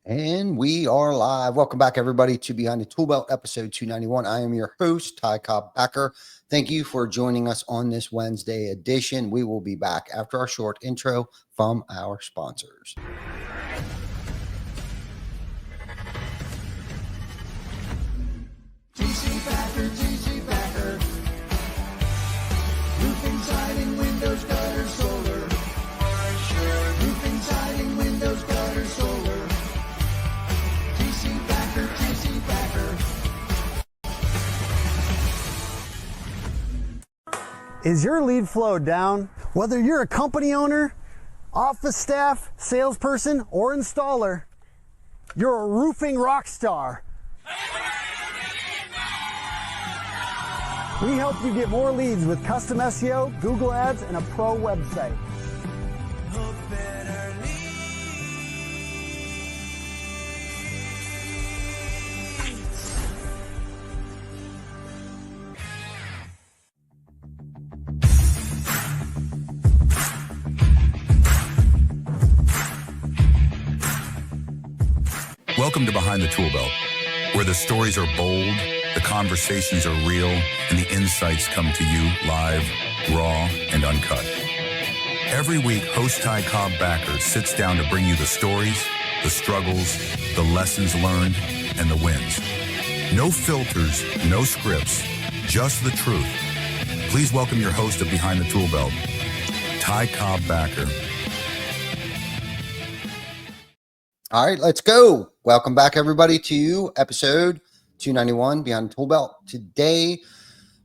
And we are live. Welcome back, everybody, to Behind the ToolBelt, episode 291. I am your host, Ty Cobb Becker. Thank you for joining us on this Wednesday edition. We will be back after our short intro from our sponsors. TC Packer. Roofing, siding, windows, gutter, solar. Roofing, siding, windows, gutter, solar. TC Packer. Is your lead flow down? Whether you're a company owner, office staff, salesperson, or installer, you're a roofing rock star. We help you get more leads with custom SEO, Google Ads, and a pro website. Welcome to Behind the ToolBelt, where the stories are bold, the conversations are real, and the insights come to you live, raw, and uncut. Every week, host Ty Cobb Becker sits down to bring you the stories, the struggles, the lessons learned, and the wins. No filters, no scripts, just the truth. Please welcome your host of Behind the ToolBelt, Ty Cobb Becker. All right, let's go. Welcome back, everybody, to episode 291 Behind the ToolBelt. Today,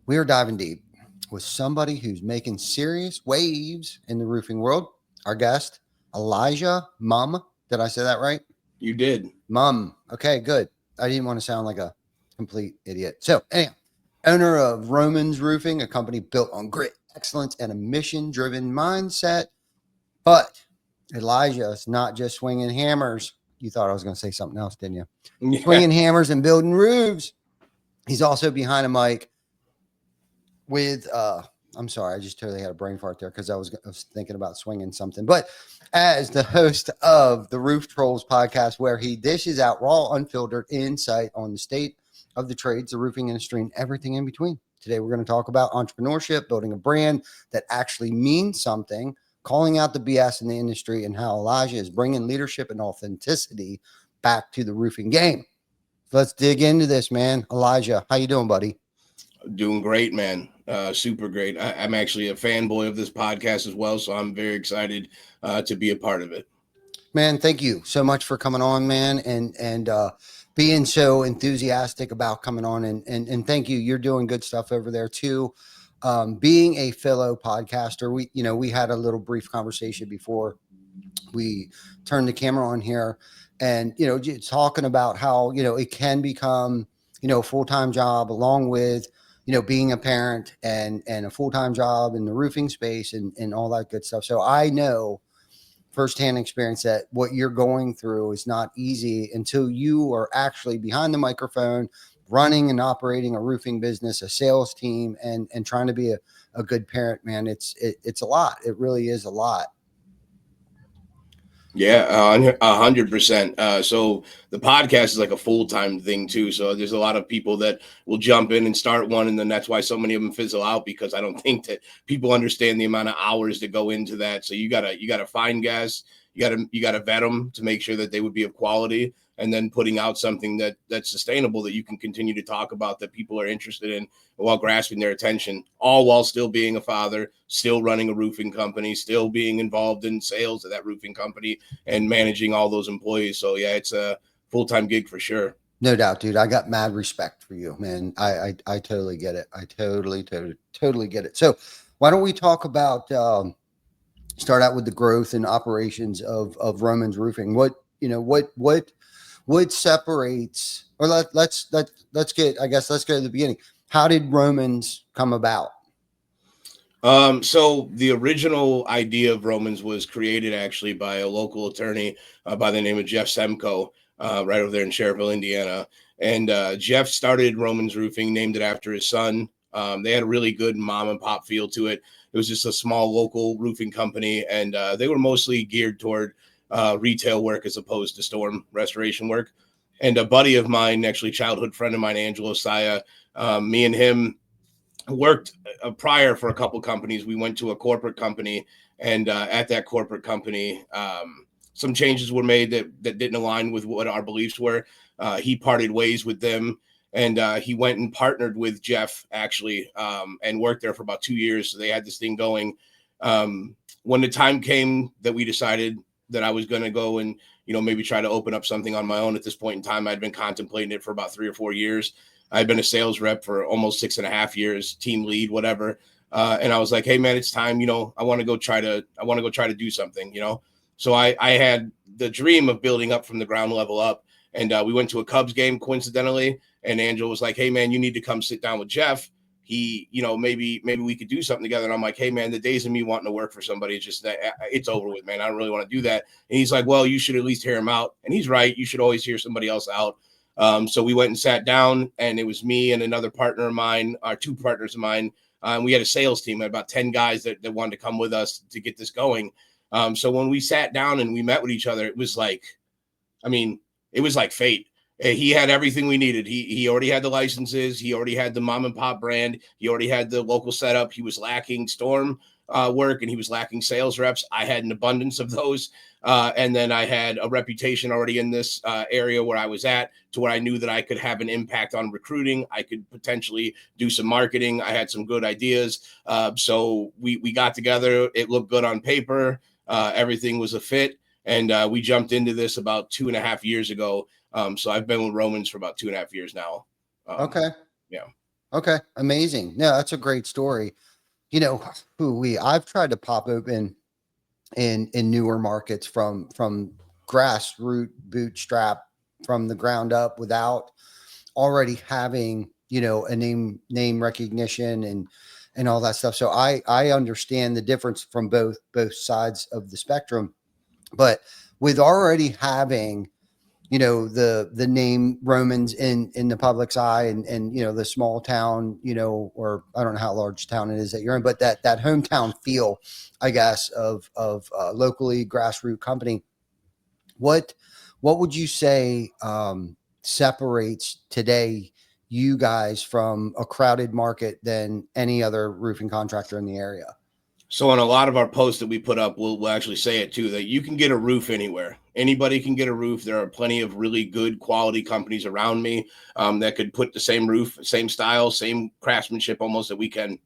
we are diving deep with somebody who's making serious waves in the roofing world. Our guest, Elijah Muhm. Did I say that right? You did. Muhm. Okay, good. I didn't want to sound like a complete idiot. So, anyhow, owner of Romans Roofing, a company built on grit, excellence, and a mission-driven mindset. But Elijah is not just swinging hammers. You thought I was going to say something else, didn't you? Yeah. Swinging hammers and building roofs. He's also behind a mic with, I'm sorry, I just totally had a brain fart there because I was thinking about swinging something. But as the host of the Roof Trollz podcast, where he dishes out raw, unfiltered insight on the state of the trades, the roofing industry, and everything in between. Today, we're going to talk about entrepreneurship, building a brand that actually means something, calling out the BS in the industry, and how Elijah is bringing leadership and authenticity back to the roofing game. So let's dig into this, man. Elijah, how you doing, buddy? Doing great, man. Super great. I'm actually a fanboy of this podcast as well, so I'm very excited to be a part of it. Man, thank you so much for coming on, man, and being so enthusiastic about coming on. And thank you. You're doing good stuff over there, too. Being a fellow podcaster, we had a little brief conversation before we turned the camera on here, and just talking about how it can become a full-time job along with being a parent and a full-time job in the roofing space and all that good stuff. So I know firsthand experience that what you're going through is not easy until you are actually behind the microphone, running and operating a roofing business, a sales team, and trying to be a good parent, man. It's a lot. It really is a lot. Yeah, 100%. So the podcast is like a full-time thing too. So there's a lot of people that will jump in and start one, and then that's why so many of them fizzle out, because I don't think that people understand the amount of hours that go into that. So you gotta find guests, you gotta vet them to make sure that they would be of quality, and then putting out something that's sustainable, that you can continue to talk about, that people are interested in, while grasping their attention, all while still being a father, still running a roofing company, still being involved in sales of that roofing company, and managing all those employees. So yeah, it's a full-time gig for sure. No doubt, dude. I got mad respect for you, man. I totally get it. I totally get it. So why don't we talk about, start out with the growth and operations of Romans Roofing? What separates, or let's go to the beginning. How did Romans come about? So the original idea of Romans was created actually by a local attorney by the name of Jeff Semko, right over there in Cherville, Indiana. And Jeff started Romans Roofing, named it after his son. They had a really good mom and pop feel to it. It was just a small local roofing company, and they were mostly geared toward retail work as opposed to storm restoration work. And a buddy of mine, actually childhood friend of mine, Angelo Saya, me and him worked prior for a couple companies. We went to a corporate company, and at that corporate company, some changes were made that didn't align with what our beliefs were. He parted ways with them, and he went and partnered with Jeff, actually, and worked there for about 2 years. So they had this thing going. When the time came that we decided that I was going to go and, maybe try to open up something on my own, at this point in time, I'd been contemplating it for about 3 or 4 years. I've been a sales rep for almost 6.5 years, team lead, whatever. And I was like, hey man, it's time, I want to go try to do something, So I had the dream of building up from the ground level up. And we went to a Cubs game, coincidentally. And Angel was like, hey man, you need to come sit down with Jeff. He, maybe we could do something together. And I'm like, hey man, the days of me wanting to work for somebody, it's just that it's over with, man. I don't really want to do that. And he's like, well, you should at least hear him out. And he's right. You should always hear somebody else out. So we went and sat down, and it was me and another partner of mine, our 2 partners of mine. We had a sales team, about 10 guys that wanted to come with us to get this going. So when we sat down and we met with each other, it was like fate. He had everything we needed. He already had the licenses. He already had the mom and pop brand. He already had the local setup. He was lacking storm work, and he was lacking sales reps. I had an abundance of those. And then I had a reputation already in this area where I was at, to where I knew that I could have an impact on recruiting. I could potentially do some marketing. I had some good ideas. So we got together. It looked good on paper. Everything was a fit. And we jumped into this about 2.5 years ago. So I've been with Romans for about 2.5 years now. Okay. Yeah. Okay. Amazing. No, that's a great story. I've tried to pop open in newer markets from grassroots bootstrap from the ground up without already having, a name recognition and all that stuff. So I understand the difference from both sides of the spectrum, but with already having, the name Romans in the public's eye and the small town, or I don't know how large town it is that you're in, but that hometown feel, I guess, of locally grassroots company. What would you say separates today you guys from a crowded market than any other roofing contractor in the area? So on a lot of our posts that we put up, we'll actually say it too, that you can get a roof anywhere. Anybody can get a roof. There are plenty of really good quality companies around me that could put the same roof, same style, same craftsmanship almost that we can.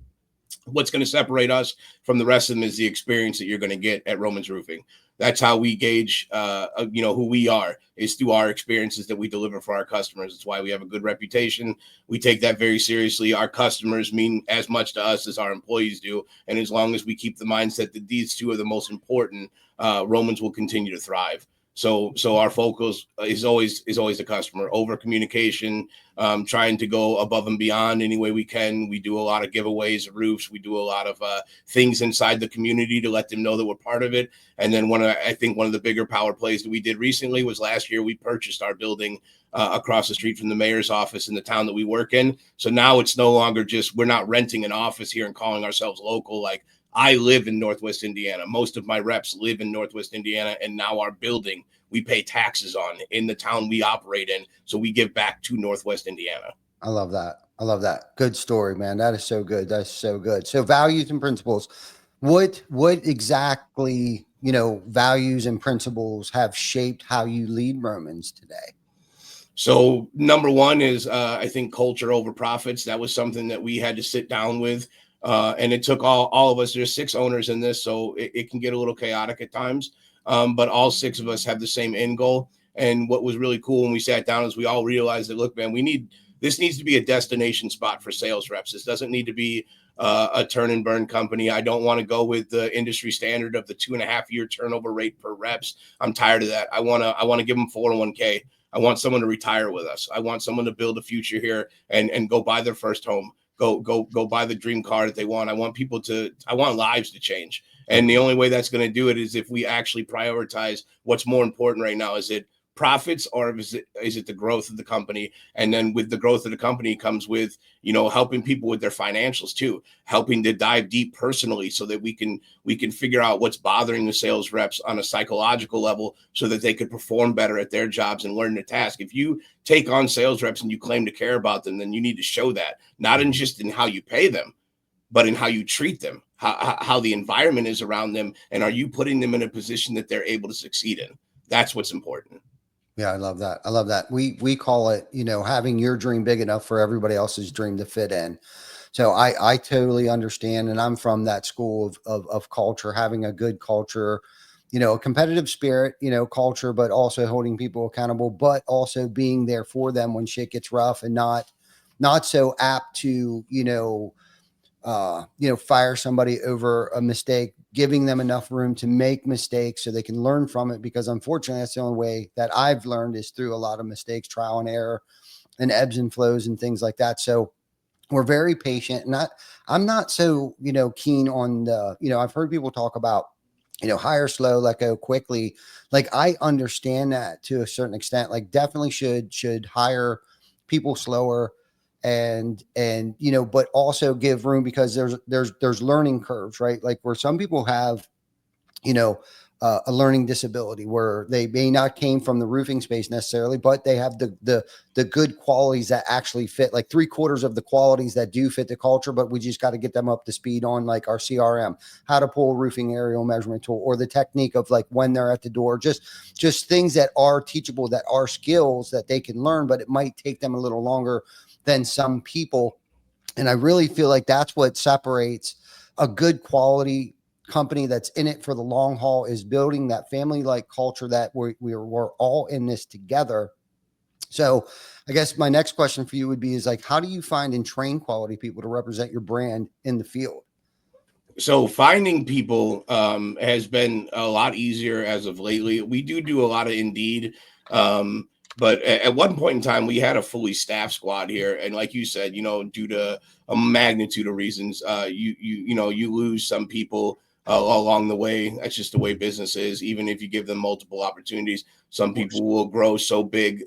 What's going to separate us from the rest of them is the experience that you're going to get at Romans Roofing. That's how we gauge, who we are, is through our experiences that we deliver for our customers. It's why we have a good reputation. We take that very seriously. Our customers mean as much to us as our employees do. And as long as we keep the mindset that these 2 are the most important, Romans will continue to thrive. So our focus is always the customer, over communication, trying to go above and beyond any way we can. We do a lot of giveaways of roofs. We do a lot of things inside the community to let them know that we're part of it. And then I think one of the bigger power plays that we did recently was last year we purchased our building across the street from the mayor's office in the town that we work in. So now it's no longer just, we're not renting an office here and calling ourselves local. Like, I live in Northwest Indiana. Most of my reps live in Northwest Indiana, and now our building we pay taxes on in the town we operate in. So we give back to Northwest Indiana. I love that. Good story, man. That is so good. That's so good. So values and principles. What exactly, values and principles have shaped how you lead Romans today? So number one is, I think, culture over profits. That was something that we had to sit down with. And it took all of us. There's 6 owners in this, so it can get a little chaotic at times. But all 6 of us have the same end goal. And what was really cool when we sat down is we all realized that, look, man, this needs to be a destination spot for sales reps. This doesn't need to be a turn and burn company. I don't want to go with the industry standard of the 2.5-year turnover rate per reps. I'm tired of that. I want to give them 401k. I want someone to retire with us. I want someone to build a future here and go buy their first home. Go buy the dream car that they want. I want lives to change. And the only way that's going to do it is if we actually prioritize what's more important right now. Is it profits, or is it the growth of the company? And then with the growth of the company comes with, helping people with their financials too, helping to dive deep personally so that we can figure out what's bothering the sales reps on a psychological level so that they could perform better at their jobs and learn the task. If you take on sales reps and you claim to care about them, then you need to show that, not in just in how you pay them, but in how you treat them, how the environment is around them, and are you putting them in a position that they're able to succeed in? That's what's important. Yeah, I love that. I love that. We call it, having your dream big enough for everybody else's dream to fit in. So I totally understand. And I'm from that school of culture, having a good culture, a competitive spirit, culture, but also holding people accountable, but also being there for them when shit gets rough, and not so apt to, fire somebody over a mistake, giving them enough room to make mistakes so they can learn from it. Because unfortunately, that's the only way that I've learned, is through a lot of mistakes, trial and error, and ebbs and flows and things like that. So we're very patient. And I'm not so, keen on the, I've heard people talk about, hire slow, let go quickly. Like, I understand that to a certain extent. Like, definitely should hire people slower, and but also give room, because there's learning curves, right? Like, where some people have a learning disability, where they may not came from the roofing space necessarily, but they have the good qualities that actually fit, like 3/4 of the qualities that do fit the culture, but we just got to get them up to speed on, like, our CRM, how to pull a roofing aerial measurement tool, or the technique of, like, when they're at the door, just things that are teachable, that are skills that they can learn, but it might take them a little longer than some people. And I really feel like that's what separates a good quality company that's in it for the long haul, is building that family-like culture that we're all in this together. So I guess my next question for you would be, is like, how do you find and train quality people to represent your brand in the field? So finding people has been a lot easier as of lately. We do a lot of Indeed. But at one point in time, we had a fully staffed squad here. And like you said, due to a magnitude of reasons, you lose some people along the way. That's just the way business is. Even if you give them multiple opportunities, some people will grow so big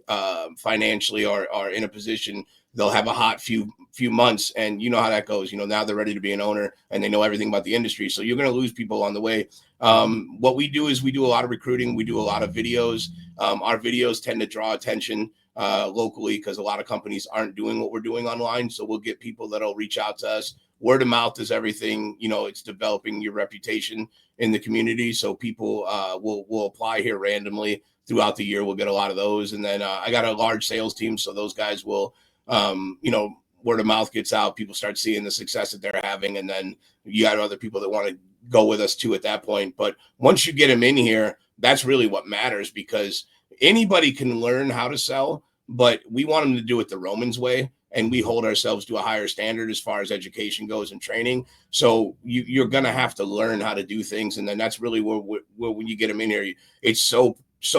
financially, or are in a position, they'll have a hot few months, and you know how that goes. Now they're ready to be an owner and they know everything about the industry. So you're going to lose people on the way. What we do is we do a lot of recruiting. We do a lot of videos. Our videos tend to draw attention locally, because a lot of companies aren't doing what we're doing online. So we'll get people that'll reach out to us. Word of mouth is everything. It's developing your reputation in the community. So people will apply here randomly throughout the year. We'll get a lot of those. And then I got a large sales team. So those guys will, word of mouth gets out, people start seeing the success that they're having. And then you got other people that want to go with us too at that point. But once you get them in here, that's really what matters, because anybody can learn how to sell, but we want them to do it the Romans way. And we hold ourselves to a higher standard as far as education goes and training. So you're going to have to learn how to do things. And then that's really where when you get them in here, it's so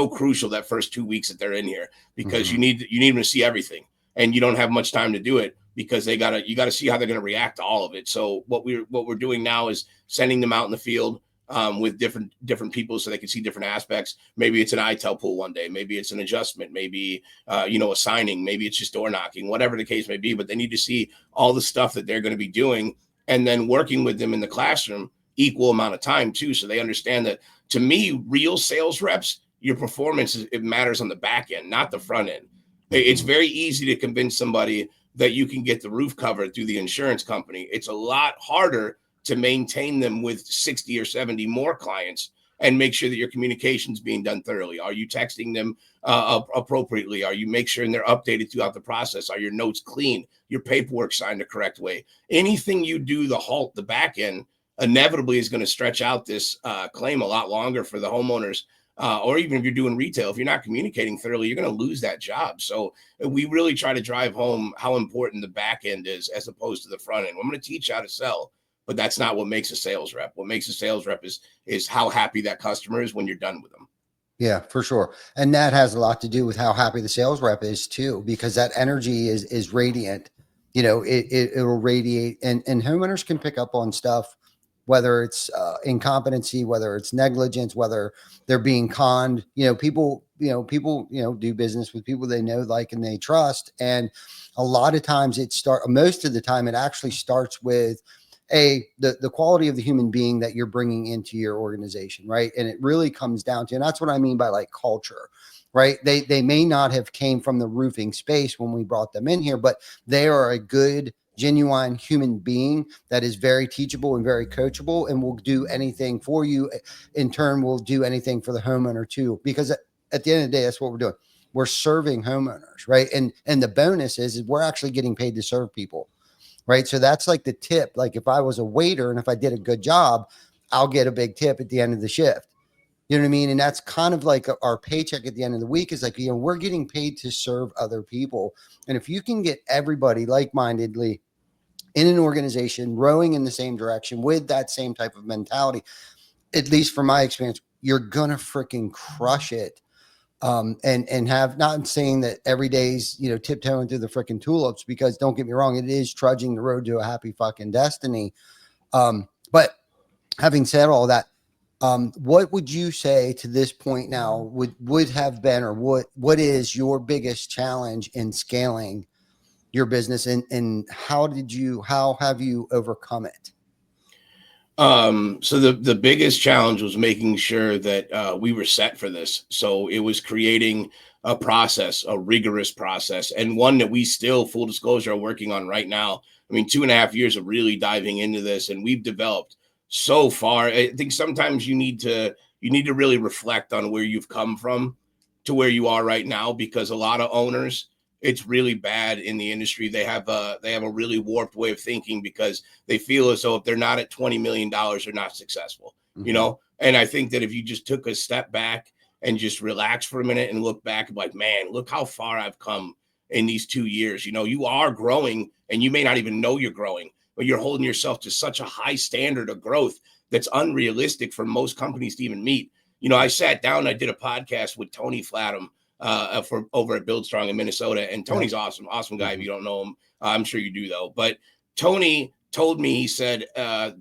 crucial that first 2 weeks that they're in here, because you need them to see everything, and you don't have much time to do it, because you got to see how they're going to react to all of it. So what we're doing now is sending them out in the field with different people, so they can see different aspects. Maybe it's an ITEL pool one day, maybe it's an adjustment, maybe a signing, maybe it's just door knocking, whatever the case may be. But they need to see all the stuff that they're going to be doing, and then working with them in the classroom equal amount of time too, so they understand that, to me, real sales reps, your performance it matters on the back end, not the front end. It's very easy to convince somebody that you can get the roof covered through the insurance company. It's a lot harder to maintain them with 60 or 70 more clients, and make sure that your communication is being done thoroughly. Are you texting them appropriately? Are you make sure they're updated throughout the process? Are your notes clean? Your paperwork signed the correct way? Anything you do the back end inevitably is going to stretch out this claim a lot longer for the homeowners. Or even if you're doing retail, if you're not communicating thoroughly, you're going to lose that job. So we really try to drive home how important the back end is, as opposed to the front end. I'm going to teach you how to sell, but that's not what makes a sales rep. What makes a sales rep is how happy that customer is when you're done with them. Yeah, for sure. And that has a lot to do with how happy the sales rep is too, because that energy is radiant. It'll radiate, and homeowners can pick up on stuff whether it's incompetency, whether it's negligence, whether they're being conned. People do business with people they know, like, and they trust. And a lot of times most of the time it actually starts with the quality of the human being that you're bringing into your organization, right? And it really comes down to, and that's what I mean by like culture, right? They may not have came from the roofing space when we brought them in here, but they are a good, genuine human being that is very teachable and very coachable, and will do anything for you. In turn, will do anything for the homeowner too, because at the end of the day, that's what we're doing. We're serving homeowners, right? And the bonus is we're actually getting paid to serve people, right? So that's like the tip. Like if I was a waiter and if I did a good job, I'll get a big tip at the end of the shift. You know what I mean? And that's kind of like our paycheck at the end of the week is like, we're getting paid to serve other people. And if you can get everybody like-mindedly in an organization rowing in the same direction with that same type of mentality, at least from my experience, you're going to freaking crush it. And have, not saying that every day's, tiptoeing through the freaking tulips, because don't get me wrong, it is trudging the road to a happy fucking destiny. But having said all that, what would you say to this point now would have been, or what is your biggest challenge in scaling your business, and how have you overcome it? So the biggest challenge was making sure that we were set for this. So it was creating a process, a rigorous process, and one that we still, full disclosure, are working on right now. I mean, 2.5 years of really diving into this, and we've developed so far. I think sometimes you need to really reflect on where you've come from to where you are right now, because a lot of owners, it's really bad in the industry. They have a really warped way of thinking, because they feel as though if they're not at $20 million, they're not successful, And I think that if you just took a step back and just relax for a minute and look back, like, man, look how far I've come in these 2 years. You are growing, and you may not even know you're growing, but you're holding yourself to such a high standard of growth that's unrealistic for most companies to even meet. I sat down, I did a podcast with Tony Flatham, for over at Build Strong in Minnesota. And Tony's awesome guy. If you don't know him, I'm sure you do though. But Tony told me, he said,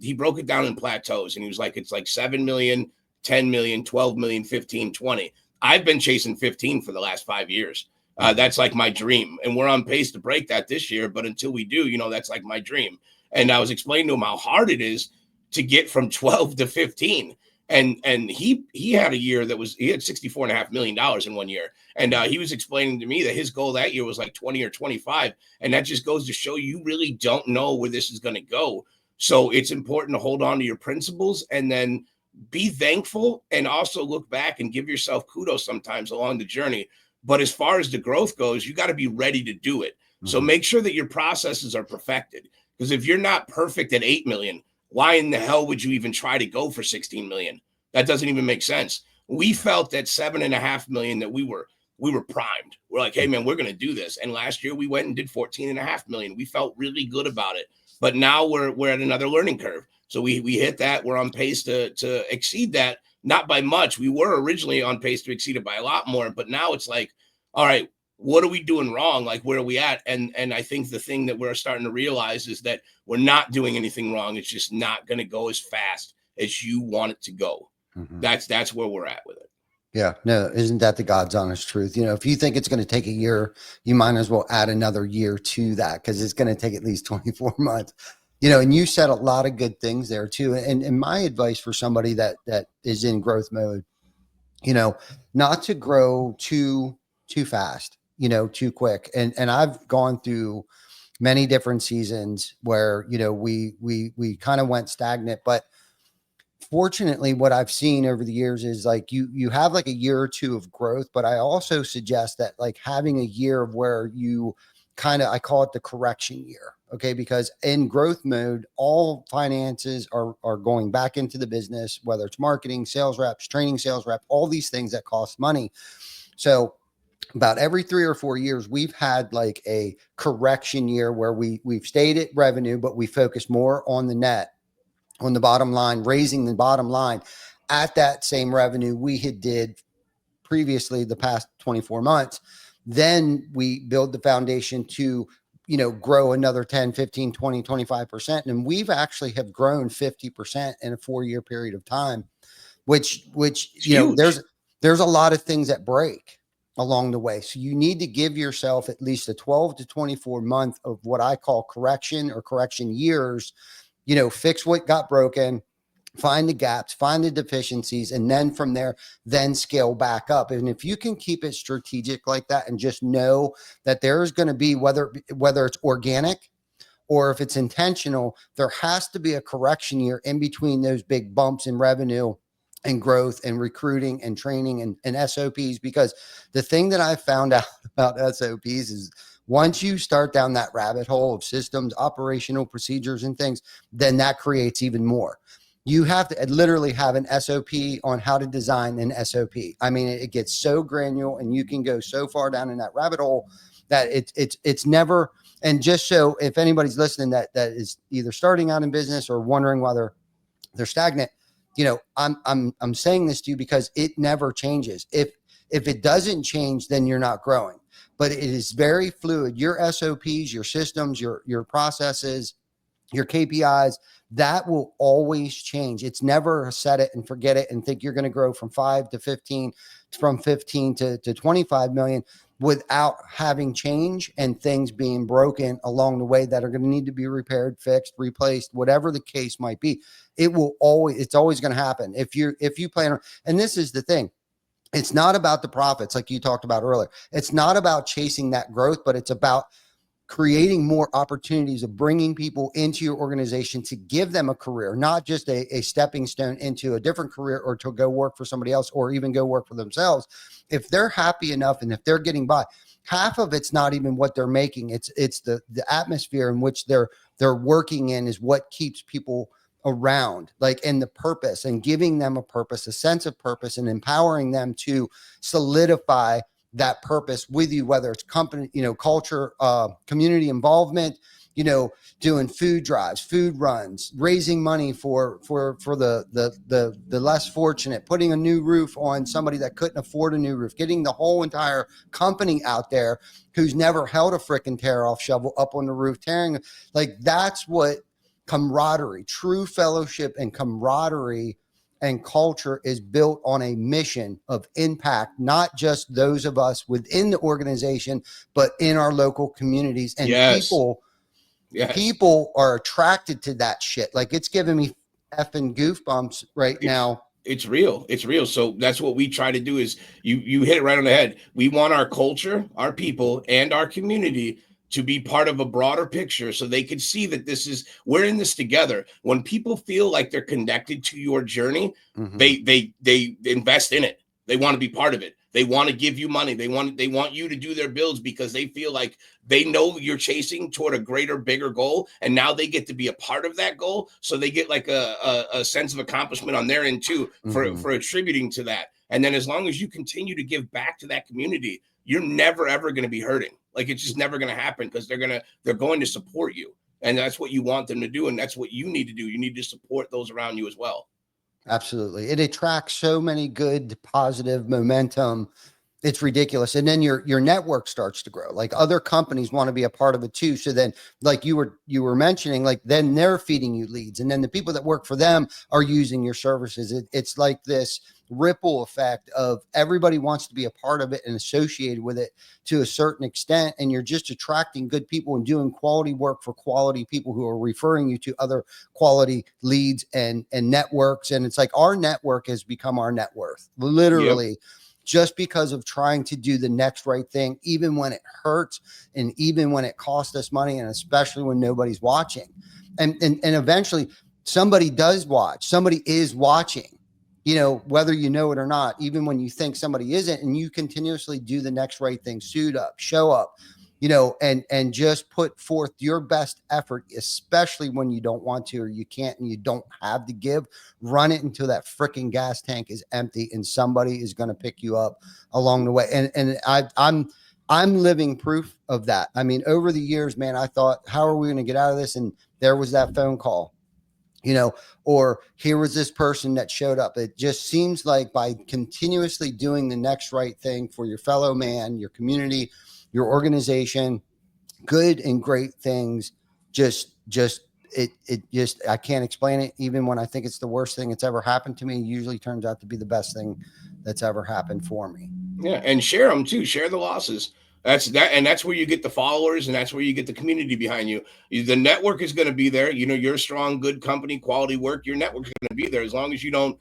he broke it down in plateaus, and he was like, it's like 7 million, 10 million, 12 million, 15, 20. I've been chasing 15 for the last 5 years. That's like my dream. And we're on pace to break that this year. But until we do, that's like my dream. And I was explaining to him how hard it is to get from 12 to 15. And he had a year that he had $64.5 million in 1 year. And he was explaining to me that his goal that year was like 20 or 25. And that just goes to show you really don't know where this is going to go. So it's important to hold on to your principles, and then be thankful, and also look back and give yourself kudos sometimes along the journey. But as far as the growth goes, you got to be ready to do it. Mm-hmm. So make sure that your processes are perfected, because if you're not perfect at 8 million, why in the hell would you even try to go for 16 million? That doesn't even make sense. We felt at 7.5 million that we were primed. We're like, hey man, we're going to do this. And last year we went and did 14.5 million. We felt really good about it, but now we're at another learning curve. So we hit that. We're on pace to exceed that, not by much. We were originally on pace to exceed it by a lot more, but now it's like, all right, what are we doing wrong? Like, where are we at? And I think the thing that we're starting to realize is that we're not doing anything wrong. It's just not going to go as fast as you want it to go. Mm-hmm. That's where we're at with it. Yeah, no, isn't that the God's honest truth? If you think it's going to take a year, you might as well add another year to that, because it's going to take at least 24 months. And you said a lot of good things there too. And my advice for somebody that is in growth mode, not to grow too fast, too quick. And I've gone through many different seasons where, we kind of went stagnant, but fortunately what I've seen over the years is like you have like a year or two of growth, but I also suggest that like having a year of where you I call it the correction year. Okay. Because in growth mode, all finances are going back into the business, whether it's marketing, sales reps, training sales rep, all these things that cost money. So about every 3 or 4 years, we've had like a correction year where we've stayed at revenue, but we focus more on the net, on the bottom line, raising the bottom line at that same revenue we had did previously the past 24 months. Then we build the foundation to grow another 10, 15, 20, 25%. And we've actually have grown 50% in a 4-year period of time, which, huge. there's a lot of things that break along the way. So you need to give yourself at least a 12 to 24 month of what I call correction or correction years, fix what got broken, find the gaps, find the deficiencies, and then from there, then scale back up. And if you can keep it strategic like that and just know that there's going to be, whether it's organic or if it's intentional, there has to be a correction year in between those big bumps in revenue and growth and recruiting and training and SOPs. Because the thing that I found out about SOPs is once you start down that rabbit hole of systems, operational procedures and things, then that creates even more. You have to literally have an SOP on how to design an SOP. I mean, it gets so granular and you can go so far down in that rabbit hole that it's never. And just so if anybody's listening that is either starting out in business or wondering whether they're stagnant, I'm saying this to you because it never changes. If it doesn't change, then you're not growing. But it is very fluid. Your SOPs, your systems, your processes, your KPIs, that will always change. It's never set it and forget it and think you're going to grow from 5 to 15, from 15 to 25 million without having change and things being broken along the way that are going to need to be repaired, fixed, replaced, whatever the case might be. It's always going to happen. If you plan, and this is the thing, it's not about the profits like you talked about earlier. It's not about chasing that growth, but it's about creating more opportunities of bringing people into your organization to give them a career, not just a stepping stone into a different career or to go work for somebody else or even go work for themselves. If they're happy enough and if they're getting by, half of it's not even what they're making. It's the atmosphere in which they're working in is what keeps people around, and the purpose and giving them a purpose, a sense of purpose, and empowering them to solidify that purpose with you, whether it's company, culture, community involvement, doing food drives, food runs, raising money for the less fortunate, putting a new roof on somebody that couldn't afford a new roof, getting the whole entire company out there who's never held a frickin' tear off shovel up on the roof, tearing. That's what camaraderie, true fellowship and camaraderie and culture is built on a mission of impact, not just those of us within the organization, but in our local communities. And people are attracted to that shit. It's giving me effing goosebumps right now. It's real. It's real. So that's what we try to do is you hit it right on the head. We want our culture, our people, and our community to be part of a broader picture so they can see that we're in this together. When people feel like they're connected to your journey, they invest in it. They want to be part of it. They want to give you money. They want you to do their bills because they feel like they know you're chasing toward a greater, bigger goal. And now they get to be a part of that goal. So they get a sense of accomplishment on their end too for attributing to that. And then as long as you continue to give back to that community, you're never, ever going to be hurting. It's just never going to happen because they're going to support you. And that's what you want them to do. And that's what you need to do. You need to support those around you as well. Absolutely. It attracts so many good, positive momentum. It's ridiculous. And then your network starts to grow. Other companies want to be a part of it too. So then, you were mentioning, then they're feeding you leads. And then the people that work for them are using your services. It's like this ripple effect of everybody wants to be a part of it and associated with it to a certain extent. And you're just attracting good people and doing quality work for quality people who are referring you to other quality leads and networks. And it's our network has become our net worth, literally. Yep. Just because of trying to do the next right thing, even when it hurts and even when it costs us money, and especially when nobody's watching. And eventually somebody does watch, somebody is watching, whether you know it or not, even when you think somebody isn't, and you continuously do the next right thing, suit up, show up, and just put forth your best effort, especially when you don't want to, or you can't, and you don't have to give, run it until that freaking gas tank is empty and somebody is going to pick you up along the way. And I'm living proof of that. I mean, over the years, man, I thought, how are we going to get out of this? And there was that phone call, or here was this person that showed up. It just seems like by continuously doing the next right thing for your fellow man, your community, your organization, good and great things. Just I can't explain it. Even when I think it's the worst thing that's ever happened to me, it usually turns out to be the best thing that's ever happened for me. Yeah, and share them too. Share the losses. That's where you get the followers, and that's where you get the community behind you. The network is going to be there. You're a strong, good company, quality work. Your network is going to be there as long as you don't,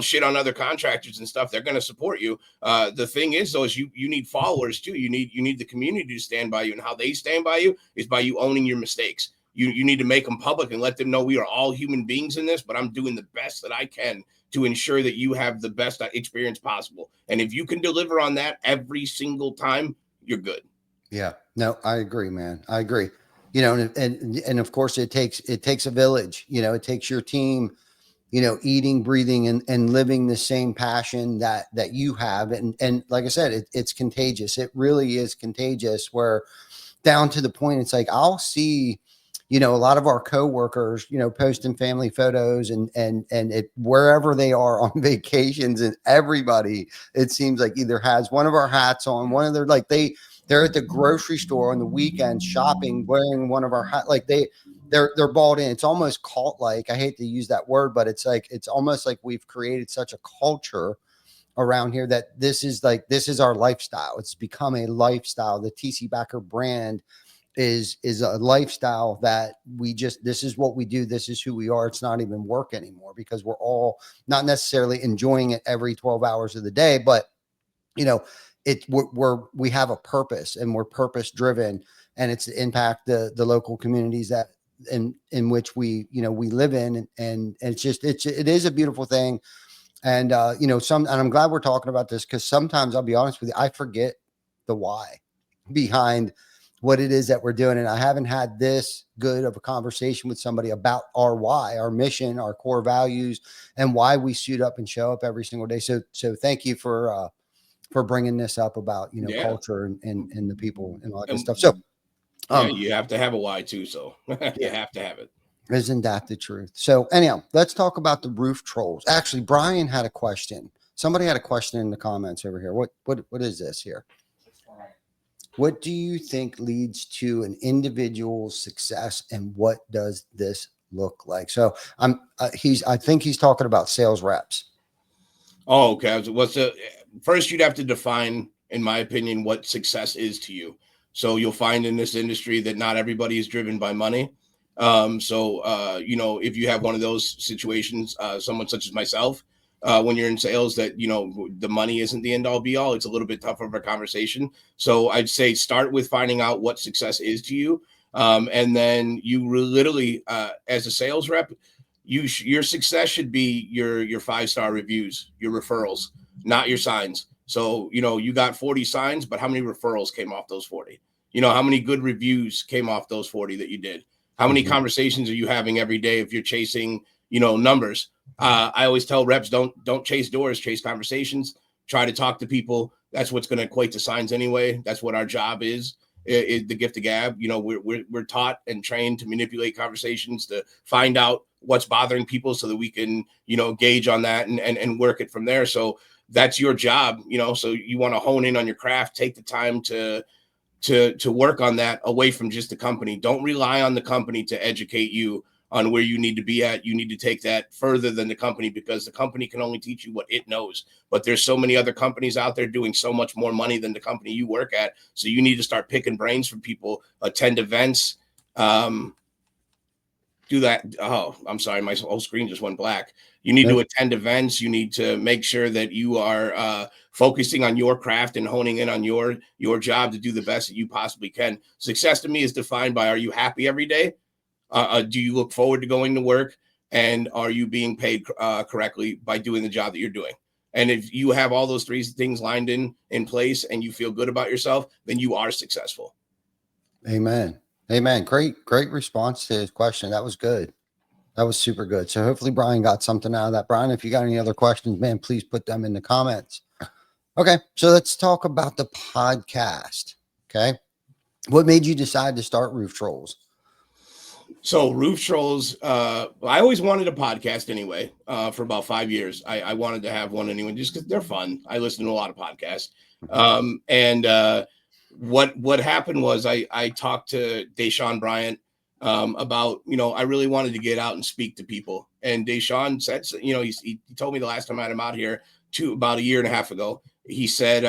shit on other contractors and stuff. They're going to support you. The thing is, though, is you need followers too. You need the community to stand by you, and how they stand by you is by you owning your mistakes. You need to make them public and let them know we are all human beings in this, but I'm doing the best that I can to ensure that you have the best experience possible. And if you can deliver on that every single time, you're good. Yeah, no, I agree, man. I agree. And of course it takes a village. It takes your team, eating, breathing, and living the same passion that you have. And like I said, it's contagious. It really is contagious, where down to the point, it's like, I'll see, a lot of our coworkers, posting family photos and it, wherever they are on vacations, and everybody, it seems like, either has one of our hats on, one of their, like, they're at the grocery store on the weekend shopping, wearing one of our hats. Like they're bought in. It's almost cult like. I hate to use that word, but it's almost like we've created such a culture around here that this is our lifestyle. It's become a lifestyle. The TC Backer brand is a lifestyle that this is what we do. This is who we are. It's not even work anymore, because we're all not necessarily enjoying it every 12 hours of the day, but we have a purpose, and we're purpose driven, and it's to impact the local communities that in which we live in. And it is a beautiful thing. And, and I'm glad we're talking about this, because sometimes, I'll be honest with you, I forget the why behind what it is that we're doing. And I haven't had this good of a conversation with somebody about our why, our mission, our core values, and why we suit up and show up every single day. So thank you for bringing this up about, culture and the people and all that good stuff. So you have to have a why too. So you have to have it. Isn't that the truth? So anyhow, let's talk about the Roof Trollz. Actually, Brian had a question. Somebody had a question in the comments over here. What is this here? What do you think leads to an individual's success, and what does this look like? So I think he's talking about sales reps. Oh, okay. First, you'd have to define, in my opinion, what success is to you. So you'll find in this industry that not everybody is driven by money. If you have one of those situations, someone such as myself, when you're in sales, that, the money isn't the end all be all, it's a little bit tougher of a conversation. So I'd say start with finding out what success is to you. And then you literally, as a sales rep, your success should be your 5-star reviews, your referrals, not your signs. So, you got 40 signs, but how many referrals came off those 40? How many good reviews came off those 40 that you did? How many conversations are you having every day if you're chasing, numbers? I always tell reps, don't chase doors, chase conversations, try to talk to people. That's what's going to equate to signs anyway. That's what our job is the gift of gab. We're taught and trained to manipulate conversations, to find out what's bothering people so that we can, gauge on that and work it from there. So that's your job, so you want to hone in on your craft, take the time to work on that away from just the company. Don't rely on the company to educate you on where you need to be at. You need to take that further than the company, because the company can only teach you what it knows. But there's so many other companies out there doing so much more money than the company you work at. So you need to start picking brains from people, attend events, do that. Oh, I'm sorry. My whole screen just went black. You need to attend events. You need to make sure that you are focusing on your craft and honing in on your job to do the best that you possibly can. Success to me is defined by, are you happy every day? Do you look forward to going to work? And are you being paid correctly by doing the job that you're doing? And if you have all those three things lined in place and you feel good about yourself, then you are successful. Amen. Amen. Great response to his question. That was good. That was super good. So hopefully Brian got something out of that. Brian, if you got any other questions, man, please put them in the comments. Okay. So let's talk about the podcast. Okay. What made you decide to start Roof Trollz? So Roof Trollz, I always wanted a podcast anyway, for about 5 years. I wanted to have one anyway, just because they're fun. I listen to a lot of podcasts. what happened was I talked to Deshaun Bryant about, I really wanted to get out and speak to people. And Deshaun said, he told me the last time I had him out here about a year and a half ago, he said,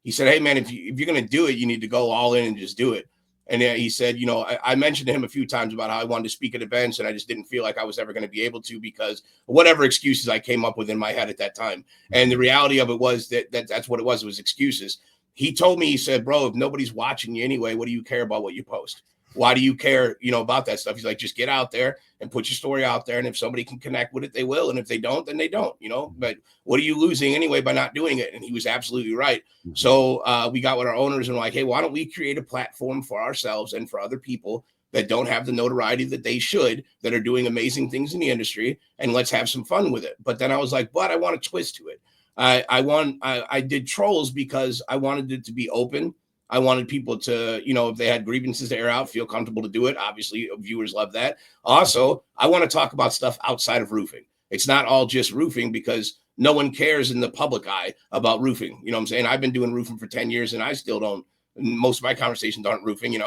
hey man, if you're going to do it, you need to go all in and just do it. And he said, I mentioned to him a few times about how I wanted to speak at events and I just didn't feel like I was ever going to be able to because whatever excuses I came up with in my head at that time. And the reality of it was that's what it was excuses. He told me, he said, bro, if nobody's watching you anyway, what do you care about what you post? Why do you care, about that stuff? He's like, just get out there and put your story out there. And if somebody can connect with it, they will. And if they don't, then they don't, but what are you losing anyway by not doing it? And he was absolutely right. So we got with our owners and like, hey, why don't we create a platform for ourselves and for other people that don't have the notoriety that they should, that are doing amazing things in the industry, and let's have some fun with it. But then I was like, but I want a twist to it. I did Trolls because I wanted it to be open. I wanted people to, if they had grievances to air out, feel comfortable to do it. Obviously, viewers love that. Also, I want to talk about stuff outside of roofing. It's not all just roofing because no one cares in the public eye about roofing. You know what I'm saying? I've been doing roofing for 10 years and I still don't. Most of my conversations aren't roofing,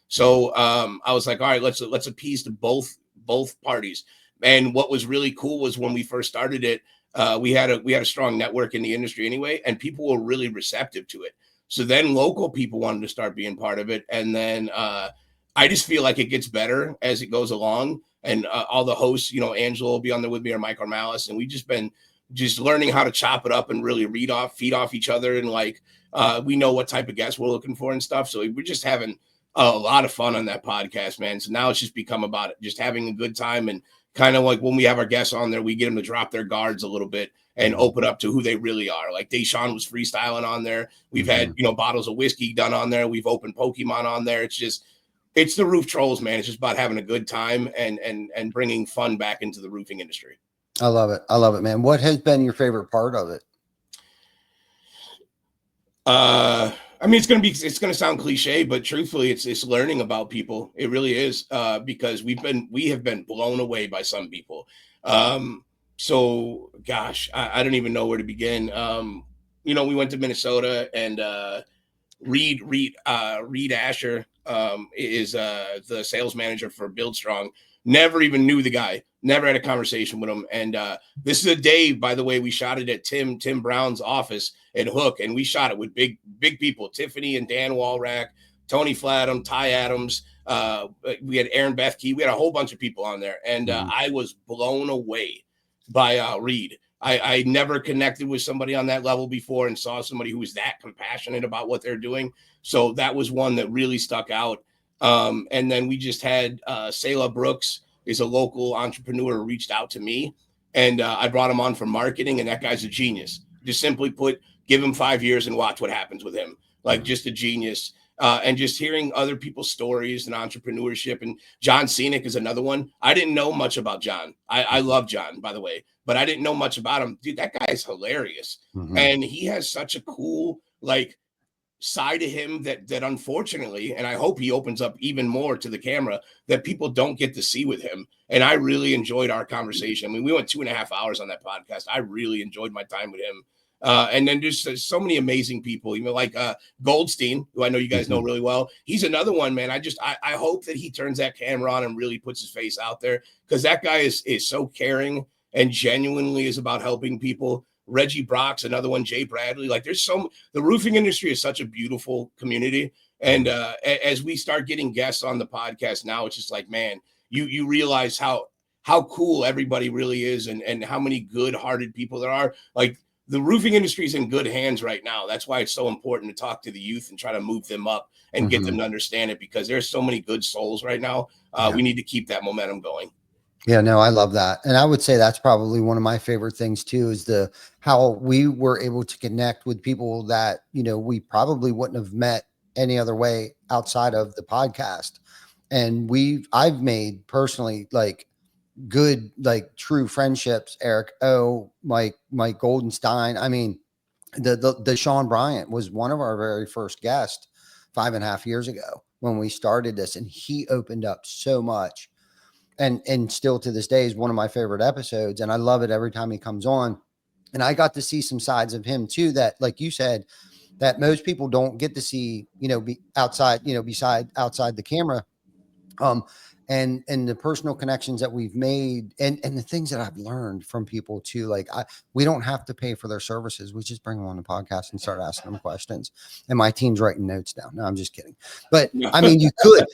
So I was like, all right, let's appease to both parties. And what was really cool was when we first started it, we had a strong network in the industry anyway, and people were really receptive to it. So then local people wanted to start being part of it. And then I just feel like it gets better as it goes along. And all the hosts, Angela will be on there with me, or Mike or Malice. And we've just been learning how to chop it up and really feed off each other. And we know what type of guests we're looking for and stuff. So we're just having a lot of fun on that podcast, man. So now it's just become about it, just having a good time. And kind of like when we have our guests on there, we get them to drop their guards a little bit and open up to who they really are. Like Deshaun was freestyling on there. We've had, bottles of whiskey done on there. We've opened Pokemon on there. It's the Roof Trollz, man. It's just about having a good time and bringing fun back into the roofing industry. I love it. I love it, man. What has been your favorite part of it? It's going to sound cliche, but truthfully, it's learning about people. It really is, because we have been blown away by some people. So gosh, I don't even know where to begin. We went to Minnesota and, Reed Asher, is, the sales manager for Build Strong. Never even knew the guy, never had a conversation with him. And, this is a day, by the way, we shot it at Tim Brown's office at Hook, and we shot it with big people, Tiffany and Dan Walrack, Tony Flatham, Ty Adams. We had Aaron Bethke. We had a whole bunch of people on there. And, I was blown away by, Reed. I never connected with somebody on that level before and saw somebody who was that compassionate about what they're doing. So that was one that really stuck out. And then we just had Selah Brooks is a local entrepreneur who reached out to me, and I brought him on for marketing, and that guy's a genius. Just simply put, give him 5 years and watch what happens with him. Like, just a genius. And just hearing other people's stories and entrepreneurship. And John Scenic is another one. I didn't know much about John. I love John, by the way, but I didn't know much about him. Dude, that guy is hilarious. And he has such a cool, side to him that unfortunately, and I hope he opens up even more to the camera, that people don't get to see with him. And I really enjoyed our conversation. I mean, we went 2.5 hours on that podcast. I really enjoyed my time with him. And then there's so many amazing people, like Goldstein, who I know you guys know really well. He's another one, man. I hope that he turns that camera on and really puts his face out there, because that guy is so caring and genuinely is about helping people. Reggie Brock's another one, Jay Bradley. The roofing industry is such a beautiful community. And as we start getting guests on the podcast now, it's just like, man, you realize how cool everybody really is, and how many good-hearted people there are. The roofing industry is in good hands right now. That's why it's so important to talk to the youth and try to move them up and get them to understand it, because there's so many good souls right now. We need to keep that momentum going. Yeah, no, I love that. And I would say that's probably one of my favorite things too, is how we were able to connect with people that, we probably wouldn't have met any other way outside of the podcast. And I've made personally good, true friendships. Eric O, Mike Goldenstein. I mean, the Sean Bryant was one of our very first guests 5.5 years ago when we started this, and he opened up so much. And still to this day is one of my favorite episodes. And I love it every time he comes on. And I got to see some sides of him too, that, like you said, that most people don't get to see, be outside, outside the camera. Um, and the personal connections that we've made, and the things that I've learned from people too. Like we don't have to pay for their services. We just bring them on the podcast and start asking them questions. And my team's writing notes down. No, I'm just kidding. But I mean, you could.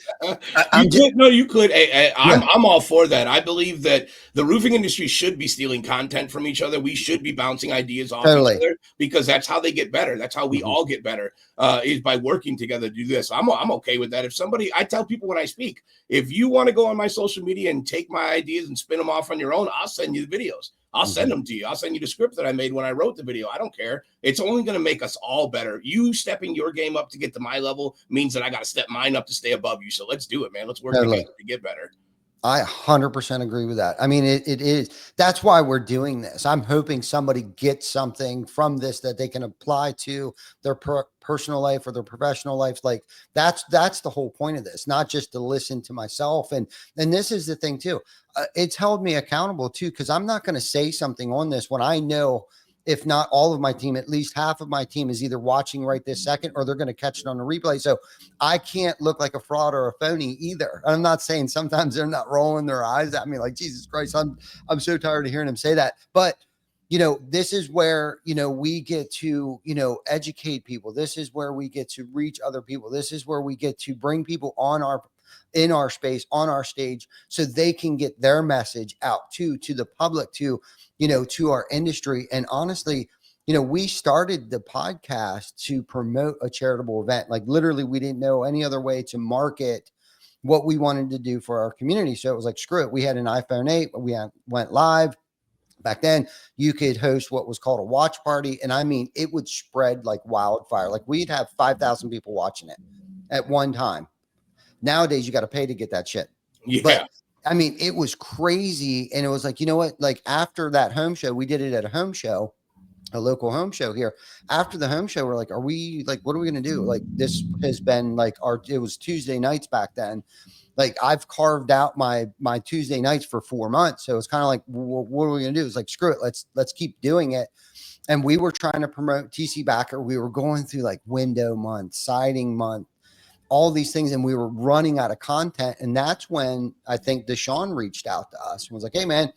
You could. I'm all for that. I believe that the roofing industry should be stealing content from each other. We should be bouncing ideas off each other, because that's how they get better. That's how we all get better, is by working together to do this. I'm okay with that. I tell people when I speak, if you want to go on my social media and take my ideas and spin them off on your own, I'll send you the videos. I'll send them to you. I'll send you the script that I made when I wrote the video. I don't care. It's only going to make us all better. You stepping your game up to get to my level means that I got to step mine up to stay above you. So let's do it, man. Let's work together to get better. I 100% agree with that. I mean, it is. That's why we're doing this. I'm hoping somebody gets something from this that they can apply to their personal life or their professional life. Like that's the whole point of this, not just to listen to myself. And this is the thing too. It's held me accountable too, because I'm not going to say something on this when I know, if not all of my team, at least half of my team is either watching right this second or they're going to catch it on the replay. So I can't look like a fraud or a phony either. I'm not saying sometimes they're not rolling their eyes at me like, Jesus Christ, I'm so tired of hearing them say that. But, this is where, we get to, educate people. This is where we get to reach other people. This is where we get to bring people in our space, on our stage, so they can get their message out to the public, to our industry. And honestly, we started the podcast to promote a charitable event. Like literally, we didn't know any other way to market what we wanted to do for our community. So it was like, screw it. We had an iPhone 8, we went live. Back then, you could host what was called a watch party. And I mean, it would spread like wildfire. Like we'd have 5,000 people watching it at one time. Nowadays, you got to pay to get that shit. Yeah. But I mean, it was crazy. And it was like, you know what? Like after that home show, we did it at a home show, a local home show here. After the home show, we're like, what are we going to do? Like this has been like it was Tuesday nights back then. Like I've carved out my Tuesday nights for 4 months. So it's kind of like, well, what are we going to do? It's like, screw it. Let's keep doing it. And we were trying to promote TC Backer. We were going through like window month, siding month, all these things. And we were running out of content. And that's when I think Deshaun reached out to us and was like, hey man,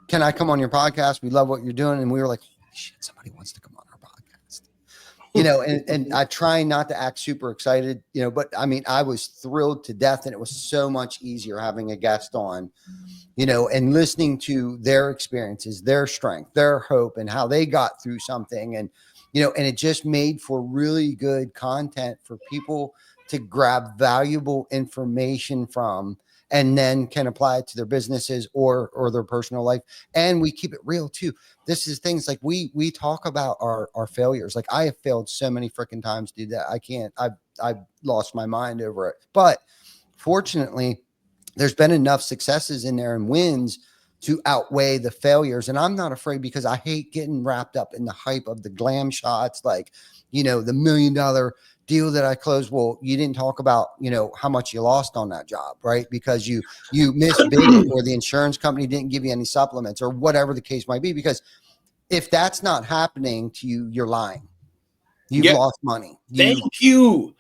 can I come on your podcast? We love what you're doing. And we were like, holy shit, somebody wants to come on our podcast. And I try not to act super excited, but I mean, I was thrilled to death, and it was so much easier having a guest on, and listening to their experiences, their strength, their hope, and how they got through something. And, and it just made for really good content for people to grab valuable information from, and then can apply it to their businesses or their personal life. And we keep it real too. This is things like we talk about our failures. Like I have failed so many freaking times, dude, that I've lost my mind over it. But fortunately, there's been enough successes in there and wins to outweigh the failures. And I'm not afraid, because I hate getting wrapped up in the hype of the glam shots, like, the $1 million deal that I closed. Well, you didn't talk about, how much you lost on that job, right? Because you missed bid, or the insurance company didn't give you any supplements, or whatever the case might be. Because if that's not happening to you, you're lying. You've lost money. Thank you.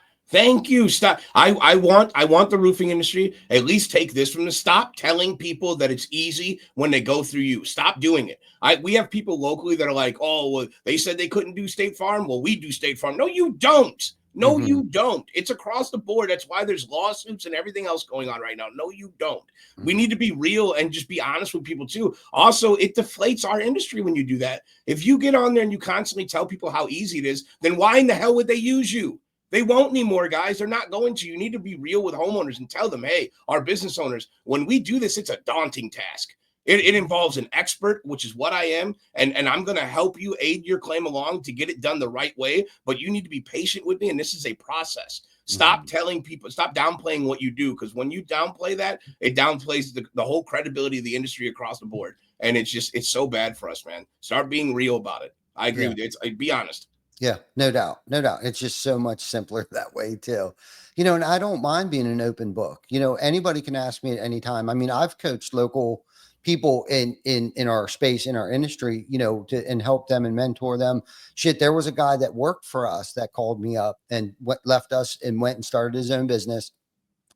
Stop. I want the roofing industry, at least take this from the stop telling people that it's easy when they go through you. Stop doing it. We have people locally that are like, oh, well, they said they couldn't do State Farm. Well, we do State Farm. No, you don't. No, you don't. It's across the board. That's why there's lawsuits and everything else going on right now. No, you don't. We need to be real and just be honest with people too. Also, it deflates our industry when you do that. If you get on there and you constantly tell people how easy it is, then why in the hell would they use you? They won't anymore, guys. They're not going to. You need to be real with homeowners and tell them, hey, our business owners, when we do this, it's a daunting task. It involves an expert, which is what I am, and I'm going to help you aid your claim along to get it done the right way, but you need to be patient with me, and this is a process. Stop telling people, stop downplaying what you do, because when you downplay that, it downplays the whole credibility of the industry across the board, and it's so bad for us, man. Start being real about it. I agree with you. Be honest. Yeah, no doubt. No doubt. It's just so much simpler that way too. And I don't mind being an open book. Anybody can ask me at any time. I mean, I've coached local people in our space, in our industry, you know, and help them and mentor them. Shit, there was a guy that worked for us that called me up and left us and went and started his own business.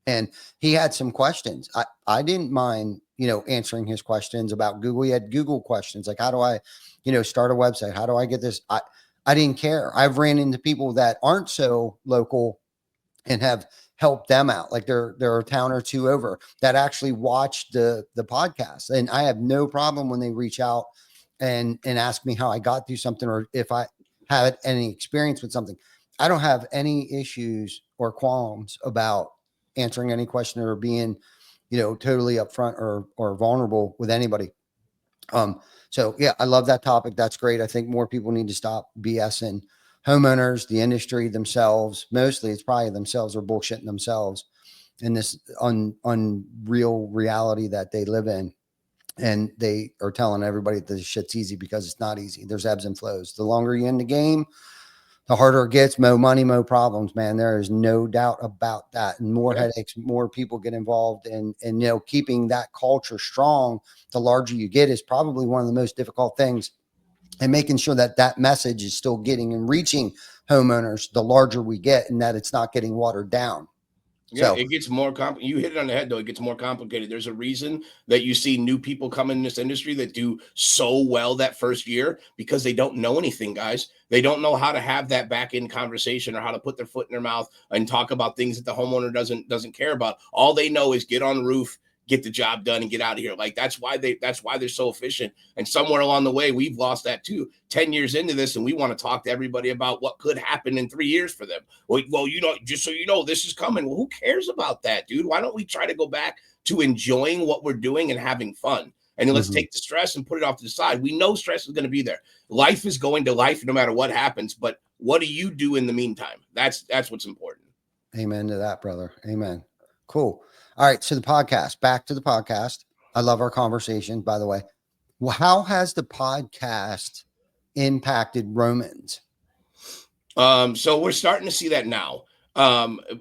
And he had some questions. I didn't mind, you know, answering his questions about Google. He had Google questions like, how do I, you know, start a website? How do I get this? I didn't care. I've ran into people that aren't so local and have helped them out. Like they're a town or two over that actually watch the podcast. And I have no problem when they reach out and ask me how I got through something, or if I had any experience with something. I don't have any issues or qualms about answering any question or being, you know, totally upfront or vulnerable with anybody. So yeah, I love that topic. That's great. I think more people need to stop BSing homeowners, the industry themselves. Mostly it's probably themselves are bullshitting themselves in this unreal reality that they live in. And they are telling everybody that this shit's easy, because it's not easy. There's ebbs and flows. The longer you're in the game, the harder it gets. More money, more problems, man. There is no doubt about that. And more headaches, more people get involved. And you know, keeping that culture strong, the larger you get, is probably one of the most difficult things. And making sure that that message is still getting and reaching homeowners the larger we get, and that it's not getting watered down. Yeah, So it gets more complicated. You hit it on the head, though. It gets more complicated. There's a reason that you see new people come in this industry that do so well that first year, because they don't know anything, guys. They don't know how to have that back end conversation, or how to put their foot in their mouth and talk about things that the homeowner doesn't care about. All they know is get on the roof, get the job done, and get out of here. Like that's why they're so efficient. And somewhere along the way, we've lost that too. 10 years into this, and we want to talk to everybody about what could happen in 3 years for them. Well, you know, just so you know, this is coming. Well, who cares about that, dude? Why don't we try to go back to enjoying what we're doing and having fun? And then let's take the stress and put it off to the side. We know stress is going to be there. Life is going to life no matter what happens. But what do you do in the meantime? That's what's important. amen to that, brother. Amen. Cool. All right. So the podcast, back to the podcast. I love our conversation, by the way. Well, how has the podcast impacted Romans? So we're starting to see that now.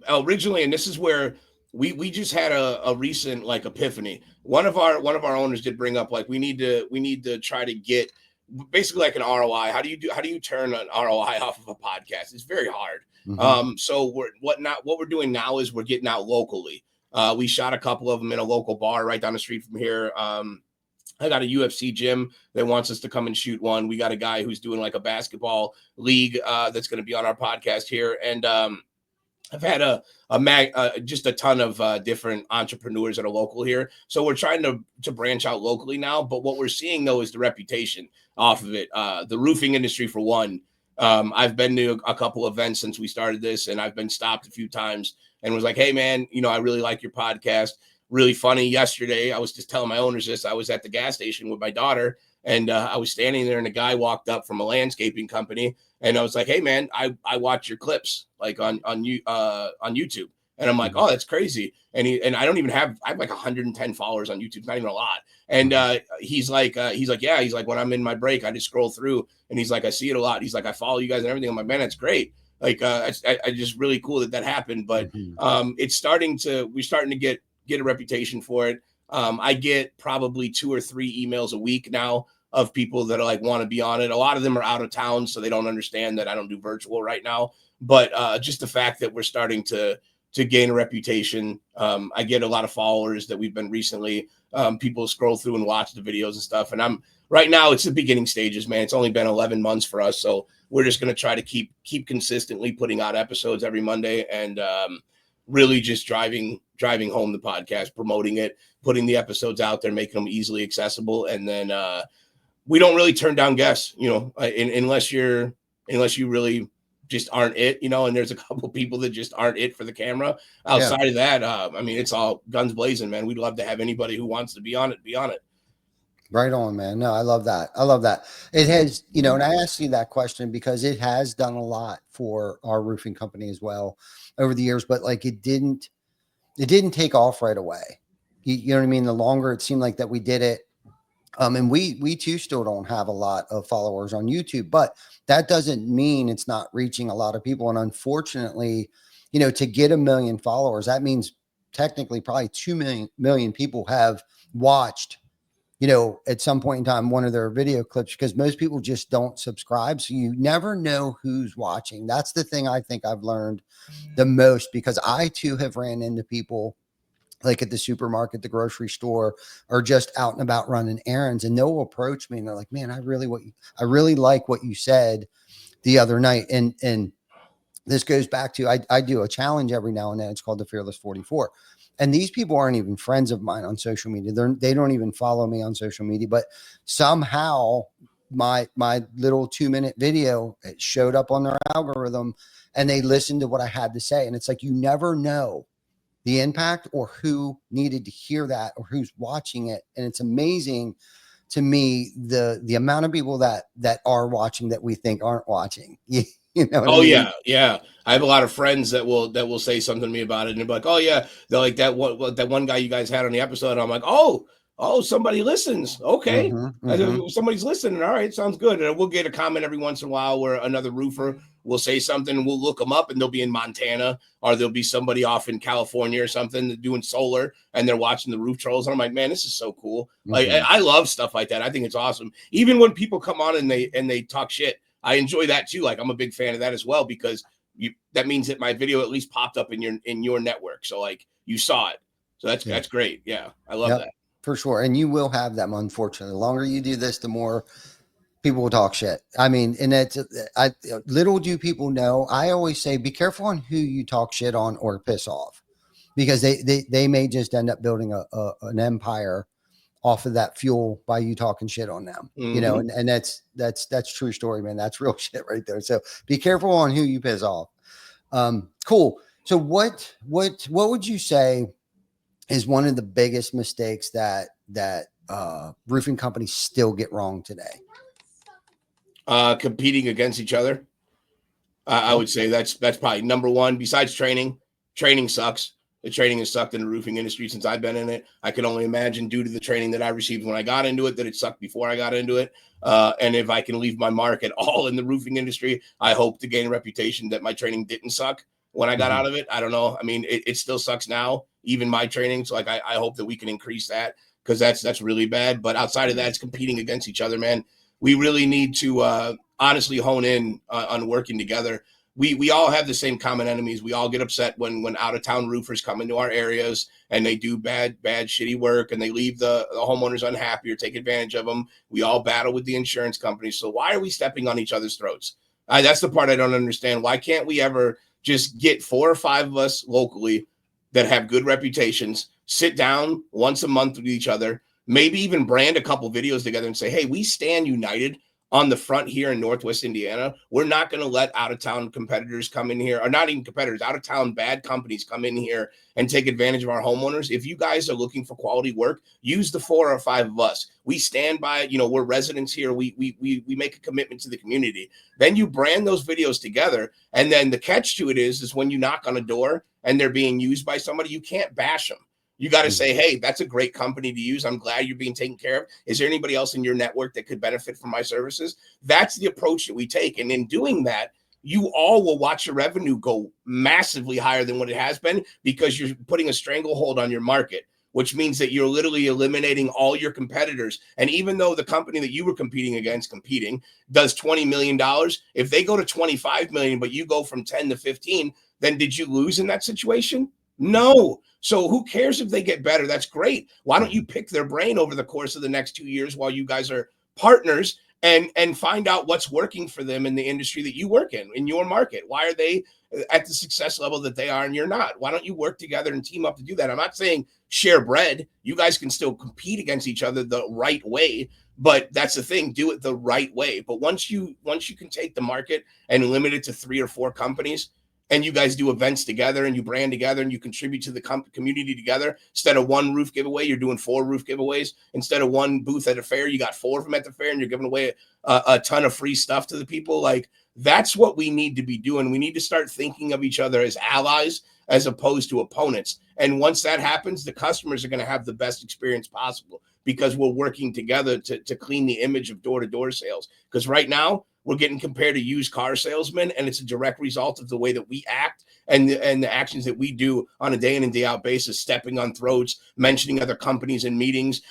Originally, and this is where we just had a recent like epiphany. One of our owners did bring up, like, we need to try to get basically like an ROI. How do you turn an ROI off of a podcast? It's very hard. So what we're doing now is we're getting out locally. We shot a couple of them in a local bar right down the street from here. I got a UFC gym that wants us to come and shoot one. We got a guy who's doing like a basketball league that's going to be on our podcast here. And I've had just a ton of different entrepreneurs that are local here. So we're trying to branch out locally now. But what we're seeing, though, is the reputation off of it. The roofing industry, for one. I've been to a couple events since we started this, and I've been stopped a few times and was like, hey, man, you know, I really like your podcast. Really funny. Yesterday, I was just telling my owners this. I was at the gas station with my daughter, and I was standing there, and a guy walked up from a landscaping company, and I was like, "Hey, man, I watch your clips like on YouTube," and I'm like, "Oh, that's crazy." And I don't even have I have like 110 followers on YouTube, not even a lot. And he's like, yeah, he's like, when I'm in my break, I just scroll through, and he's like, I see it a lot. He's like, I follow you guys and everything. I'm like, man, that's great. Like, I just really cool that happened. But we're starting to get a reputation for it. I get probably 2 or 3 emails a week now of people that are like, want to be on it. A lot of them are out of town, so they don't understand that I don't do virtual right now. But just the fact that we're starting to gain a reputation. I get a lot of followers that we've been recently. People scroll through and watch the videos and stuff. And right now it's the beginning stages, man. It's only been 11 months for us. So we're just going to try to keep consistently putting out episodes every Monday, and really just driving home the podcast, promoting it, putting the episodes out there, making them easily accessible. And then we don't really turn down guests, you know, unless you really just aren't it, you know, and there's a couple people that just aren't it for the camera. Outside of that, I mean, it's all guns blazing, man. We'd love to have anybody who wants to be on it. Right on, man. No, I love that. It has, you know, and I asked you that question because it has done a lot for our roofing company as well over the years, but like it didn't take off right away. You know what I mean? The longer it seemed like that we did it. And we too still don't have a lot of followers on YouTube, but that doesn't mean it's not reaching a lot of people. And unfortunately, you know, to get 1 million followers, that means technically probably 2 million people have watched at some point in time, one of their video clips, because most people just don't subscribe. So you never know who's watching. That's the thing I think I've learned the most, because I too have ran into people like at the supermarket, the grocery store, or just out and about running errands, and they'll approach me and they're like, man, I really like what you said the other night. And this goes back to, I do a challenge every now and then. It's called the Fearless 44. And these people aren't even friends of mine on social media. They don't even follow me on social media, but somehow my little 2-minute video, it showed up on their algorithm and they listened to what I had to say. And it's like, you never know the impact or who needed to hear that or who's watching it. And it's amazing to me, the amount of people that are watching that we think aren't watching. You know what I mean? Yeah. I have a lot of friends that will say something to me about it, and they're like, "Oh yeah," they're like that one guy you guys had on the episode. And I'm like, "Oh, somebody listens. Okay, somebody's listening. All right, sounds good." And we'll get a comment every once in a while where another roofer will say something, and we'll look them up, and they'll be in Montana, or there'll be somebody off in California or something doing solar, and they're watching the Roof Trollz. And I'm like, man, this is so cool. Like, I love stuff like that. I think it's awesome. Even when people come on and they talk shit, I enjoy that too. Like, I'm a big fan of that as well, because that means that my video at least popped up in your network. So like, you saw it. So that's great. Yeah. I love that. For sure. And you will have them, unfortunately. The longer you do this, the more people will talk shit. I mean, and little do people know, I always say, be careful on who you talk shit on or piss off, because they may just end up building an empire off of that fuel by you talking shit on them, and that's true story, man. That's real shit right there. So be careful on who you piss off. Cool. So what would you say is one of the biggest mistakes that roofing companies still get wrong today? Competing against each other. I would say that's probably number one. Besides training sucks. The training has sucked in the roofing industry since I've been in it. I can only imagine, due to the training that I received when I got into it, that it sucked before I got into it. And if I can leave my mark at all in the roofing industry, I hope to gain a reputation that my training didn't suck when I got out of it. I don't know. I mean, it still sucks now, even my training. So like, I hope that we can increase that, because that's really bad. But outside of that, it's competing against each other, man. We really need to honestly hone in on working together. We all have the same common enemies. We all get upset when out-of-town roofers come into our areas and they do bad, shitty work, and they leave the homeowners unhappy or take advantage of them. We all battle with the insurance companies. So why are we stepping on each other's throats? That's the part I don't understand. Why can't we ever just get 4 or 5 of us locally that have good reputations, sit down once a month with each other, maybe even brand a couple videos together and say, hey, we stand united on the front here in Northwest Indiana. We're not going to let out-of-town competitors come in here, or not even competitors, out-of-town bad companies come in here and take advantage of our homeowners. If you guys are looking for quality work, use the 4 or 5 of us. We stand by, we're residents here. We make a commitment to the community. Then you brand those videos together. And then the catch to it is when you knock on a door and they're being used by somebody, you can't bash them. You got to say, hey, that's a great company to use. I'm glad you're being taken care of. Is there anybody else in your network that could benefit from my services? That's the approach that we take. And in doing that, you all will watch your revenue go massively higher than what it has been, because you're putting a stranglehold on your market, which means that you're literally eliminating all your competitors. And even though the company that you were competing does $20 million, if they go to 25 million, but you go from 10 to 15, then did you lose in that situation? No. So who cares if they get better? That's great. Why don't you pick their brain over the course of the next 2 years while you guys are partners, and find out what's working for them in the industry that you work in your market? Why are they at the success level that they are and you're not? Why don't you work together and team up to do that? I'm not saying share bread. You guys can still compete against each other the right way, but that's the thing. Do it the right way. But once you can take the market and limit it to 3 or 4 companies, and you guys do events together and you brand together and you contribute to the community together, instead of 1 roof giveaway, you're doing 4 roof giveaways. Instead of 1 booth at a fair, you got 4 of them at the fair, and you're giving away a ton of free stuff to the people. Like, that's what we need to be doing. We need to start thinking of each other as allies as opposed to opponents. And once that happens, the customers are going to have the best experience possible, because we're working together to clean the image of door-to-door sales. Because right now, we're getting compared to used car salesmen, and it's a direct result of the way that we act and the actions that we do on a day in and day out basis, stepping on throats, mentioning other companies in meetings,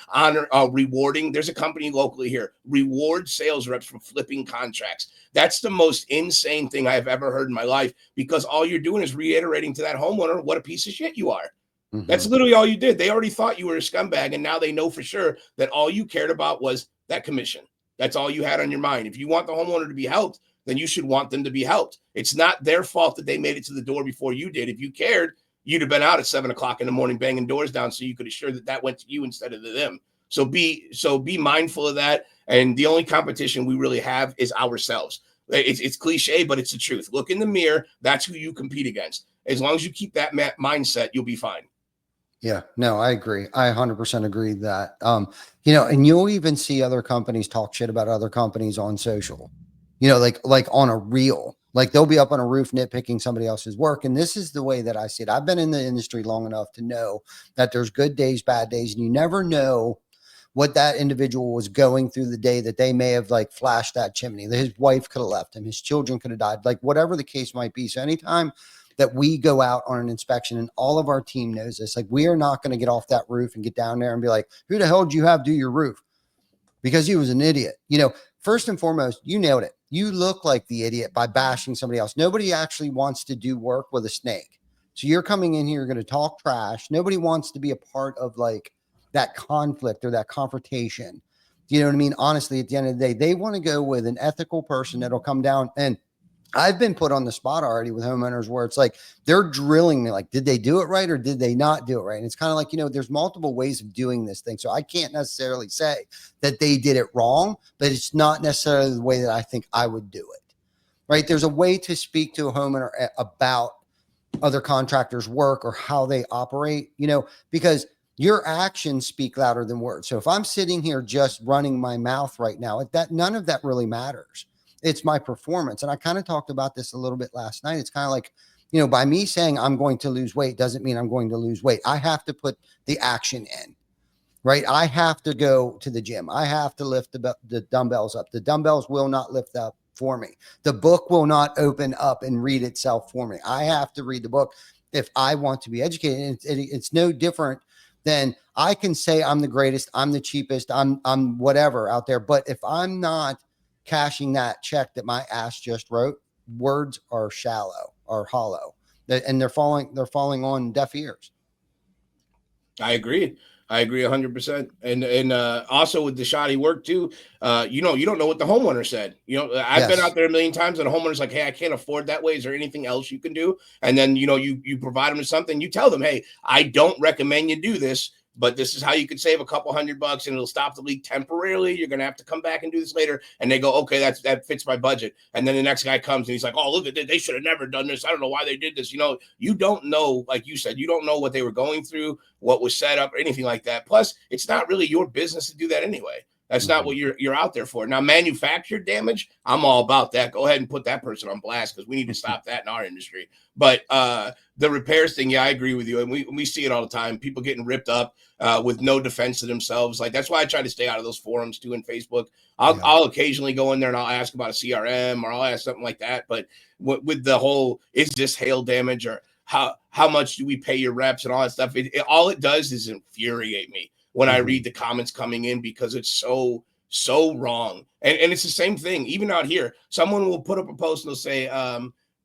rewarding. There's a company locally here, reward sales reps for flipping contracts. That's the most insane thing I've ever heard in my life, because all you're doing is reiterating to that homeowner what a piece of shit you are. That's literally all you did. They already thought you were a scumbag, and now they know for sure that all you cared about was that commission. That's all you had on your mind. If you want the homeowner to be helped, then you should want them to be helped. It's not their fault that they made it to the door before you did. If you cared, you'd have been out at 7 o'clock in the morning banging doors down, so you could assure that that went to you instead of to them. So be mindful of that. And the only competition we really have is ourselves. It's cliche, but it's the truth. Look in the mirror. That's who you compete against. As long as you keep that mindset, you'll be fine. Yeah, no, I agree. I 100% agree that, and you'll even see other companies talk shit about other companies on social, like on a reel, like they'll be up on a roof nitpicking somebody else's work. And this is the way that I see it. I've been in the industry long enough to know that there's good days, bad days, and you never know what that individual was going through the day that they may have like flashed that chimney. His wife could have left him. His children could have died, like whatever the case might be. So anytime that we go out on an inspection, and all of our team knows this, like we are not going to get off that roof and get down there and be like, who the hell did you have do your roof? Because he was an idiot. First and foremost, you nailed it. You look like the idiot by bashing somebody else. Nobody actually wants to do work with a snake. So you're coming in here, you're going to talk trash. Nobody wants to be a part of like that conflict or that confrontation. You know what I mean? Honestly, at the end of the day, they want to go with an ethical person that'll come down. And I've been put on the spot already with homeowners where it's like they're drilling me, like, did they do it right or did they not do it right? And it's kind of like, there's multiple ways of doing this thing. So I can't necessarily say that they did it wrong, but it's not necessarily the way that I think I would do it. Right? There's a way to speak to a homeowner about other contractors' work or how they operate, because your actions speak louder than words. So if I'm sitting here just running my mouth right now, none of that really matters. It's my performance. And I kind of talked about this a little bit last night. It's kind of like, by me saying I'm going to lose weight doesn't mean I'm going to lose weight. I have to put the action in, right? I have to go to the gym. I have to lift the dumbbells up. The dumbbells will not lift up for me. The book will not open up and read itself for me. I have to read the book if I want to be educated. It's no different than I can say I'm the greatest, I'm the cheapest, I'm whatever out there. But if I'm not cashing that check that my ass just wrote, words are shallow or hollow, and they're falling on deaf ears. I agree 100%. And also with the shoddy work too, you don't know what the homeowner said. I've been out there a million times and the homeowner's like, hey, I can't afford that way. Is there anything else you can do? And then, you provide them with something, you tell them, hey, I don't recommend you do this, but this is how you could save a couple $100 and it'll stop the leak temporarily. You're going to have to come back and do this later. And they go, okay, that fits my budget. And then the next guy comes and he's like, oh, look at this. They should have never done this. I don't know why they did this. You don't know, like you said, you don't know what they were going through, what was set up or anything like that. Plus, it's not really your business to do that anyway. That's not what you're out there for. Now, manufactured damage, I'm all about that. Go ahead and put that person on blast because we need to stop that in our industry. But the repairs thing, yeah, I agree with you. And we see it all the time. People getting ripped up with no defense of themselves. Like, that's why I try to stay out of those forums too in Facebook. I'll occasionally go in there and I'll ask about a CRM or I'll ask something like that. But with the whole, is this hail damage or how much do we pay your reps and all that stuff? All it does is infuriate me when I read the comments coming in because it's so wrong. And it's the same thing. Even out here, someone will put up a post and they'll say,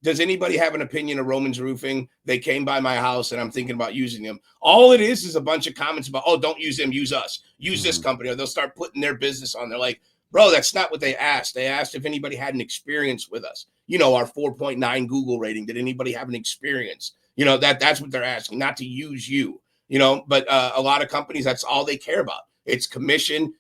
does anybody have an opinion of Roman's Roofing? They came by my house and I'm thinking about using them. All it is a bunch of comments about, oh, don't use them, use us, use this company. Or they'll start putting their business on there. Like, bro, that's not what they asked. They asked if anybody had an experience with us. Our 4.9 Google rating. Did anybody have an experience? That's what they're asking, not to use you. But a lot of companies, that's all they care about. It's commission.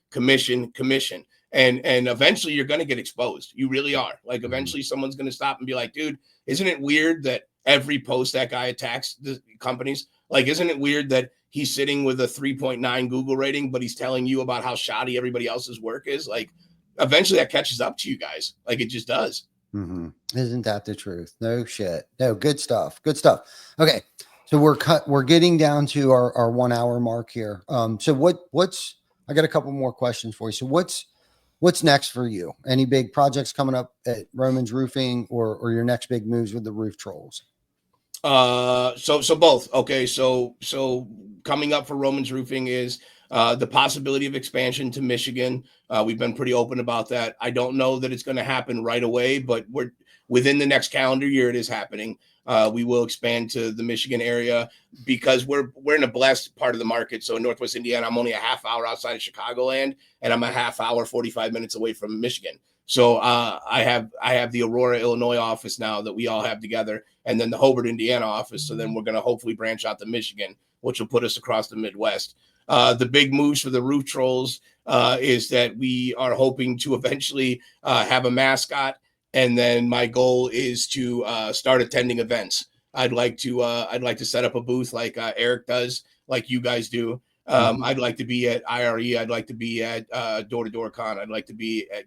And eventually you're going to get exposed. You really are. Like, eventually someone's going to stop and be like, dude, isn't it weird that every post that guy attacks the companies? Like, isn't it weird that he's sitting with a 3.9 Google rating, but he's telling you about how shoddy everybody else's work is? Like, eventually that catches up to you guys. Like, it just does. Isn't that the truth? No shit. No, good stuff. Okay. So we're getting down to our 1 hour mark here. So I got a couple more questions for you. So what's next for you? Any big projects coming up at Roman's Roofing, or your next big moves with the Roof Trollz? So both. Okay, so coming up for Roman's Roofing is the possibility of expansion to Michigan. We've been pretty open about that. I don't know that it's going to happen right away, but we're within the next calendar year. It is happening. We will expand to the Michigan area because we're in a blessed part of the market. So in Northwest Indiana, I'm only a half hour outside of Chicagoland, and I'm a half hour, 45 minutes away from Michigan. So I have the Aurora, Illinois office now that we all have together, and then the Hobart, Indiana office. So then we're going to hopefully branch out to Michigan, which will put us across the Midwest. The big moves for the Roof Trollz is that we are hoping to eventually have a mascot, and then my goal is to start attending events. I'd like to set up a booth like Eric does, like you guys do. I'd like to be at IRE. I'd like to be at Door to Door Con. I'd like to be at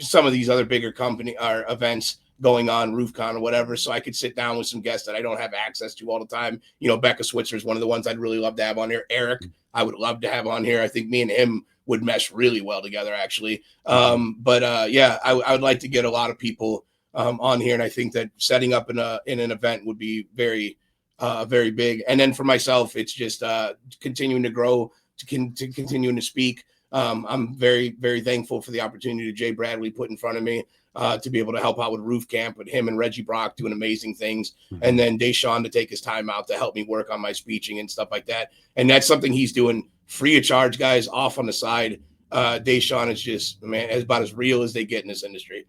some of these other bigger company or events going on, RoofCon or whatever, so I could sit down with some guests that I don't have access to all the time. Becca Switzer is one of the ones I'd really love to have on here. Eric, I would love to have on here. I think me and him would mesh really well together, actually. Yeah, I would like to get a lot of people on here, and I think that setting up in an event would be very very big. And then for myself, it's just continuing to grow, to continuing to speak. I'm very, very thankful for the opportunity Jay Bradley put in front of me to be able to help out with Roof Camp with him and Reggie Brock doing amazing things. And then Deshaun to take his time out to help me work on my speeching and stuff like that. And that's something he's doing free of charge, guys, off on the side. Deshaun is just, man, is about as real as they get in this industry.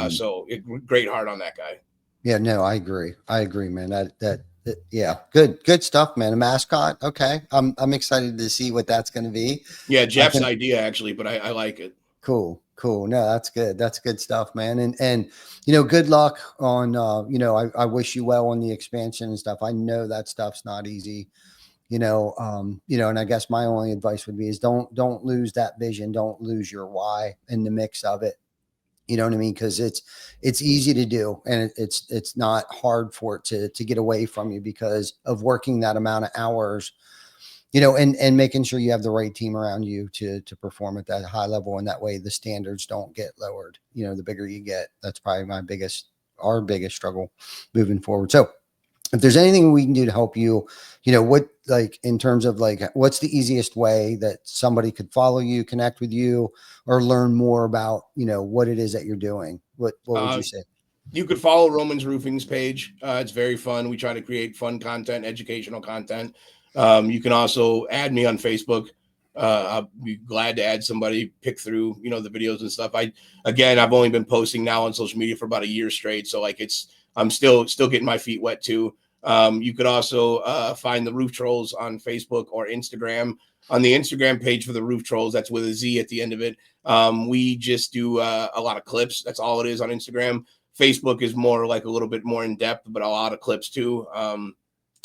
So great heart on that guy. Yeah, no, I agree, man. That yeah, good stuff, man. A mascot, okay. I'm excited to see what that's going to be. Yeah, Jeff's idea actually, but I like it. Cool. No, that's good. That's good stuff, man. And good luck on. I wish you well on the expansion and stuff. I know that stuff's not easy. And I guess my only advice would be is don't lose that vision. Don't lose your why in the mix of it. You know what I mean? Because it's easy to do, and it's not hard for it to get away from you because of working that amount of hours, and making sure you have the right team around you to perform at that high level. And that way the standards don't get lowered. The bigger you get, that's probably our biggest struggle moving forward. So if there's anything we can do to help you, what, like, in terms of like, what's the easiest way that somebody could follow you, connect with you, or learn more about, what it is that you're doing? What would you say? You could follow Roman's Roofing's page. It's very fun. We try to create fun content, educational content. You can also add me on Facebook. I'll be glad to add somebody, pick through, the videos and stuff. I've only been posting now on social media for about a year straight. So like I'm still getting my feet wet too. You could also find the Roof Trollz on Facebook or Instagram. On the Instagram page for the Roof Trollz, that's with a Z at the end of it. We just do a lot of clips. That's all it is on Instagram. Facebook is more like a little bit more in depth, but a lot of clips too.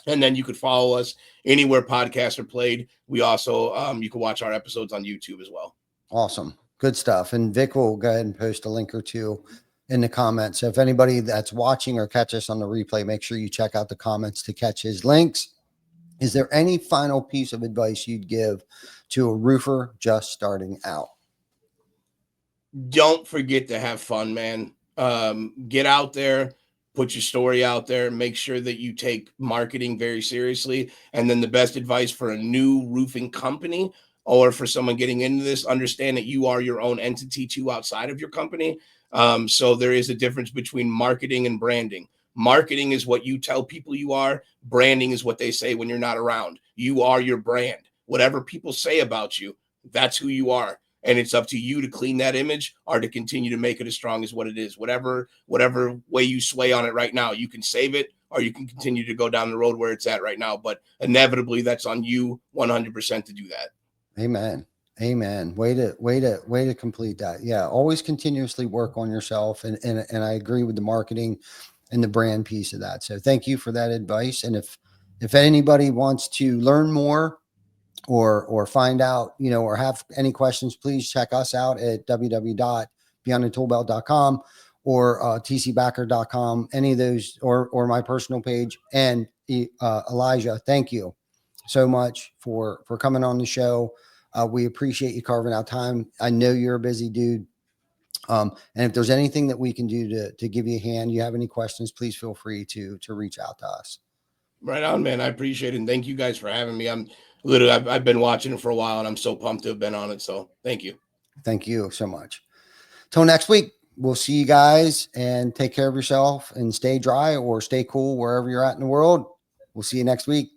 And then you could follow us anywhere podcasts are played. We also, you can watch our episodes on YouTube as well. Awesome. Good stuff. And Vic will go ahead and post a link or two in the comments. So if anybody that's watching or catch us on the replay, make sure you check out the comments to catch his links. Is there any final piece of advice you'd give to a roofer just starting out? Don't forget to have fun, man. Get out there, put your story out there, make sure that you take marketing very seriously. And then the best advice for a new roofing company or for someone getting into this, understand that you are your own entity too outside of your company. So there is a difference between marketing and branding. Marketing is what you tell people you are. Branding is what they say when you're not around. You are your brand. Whatever people say about you, that's who you are. And it's up to you to clean that image or to continue to make it as strong as what it is. Whatever way you sway on it right now, you can save it or you can continue to go down the road where it's at right now. But inevitably, that's on you 100% to do that. Amen. Way to complete that. Yeah. Always continuously work on yourself. And I agree with the marketing and the brand piece of that. So thank you for that advice. And if anybody wants to learn more or find out, or have any questions, please check us out at www.beyondthetooldbelt.com or tcbacker.com, any of those, or my personal page. And Elijah, thank you so much for coming on the show. We appreciate you carving out time. I know you're a busy dude. And if there's anything that we can do to give you a hand, you have any questions, please feel free to reach out to us. Right on, man. I appreciate it. And thank you guys for having me. I've been watching it for a while and I'm so pumped to have been on it. So thank you. Thank you so much. Till next week, we'll see you guys, and take care of yourself and stay dry or stay cool wherever you're at in the world. We'll see you next week.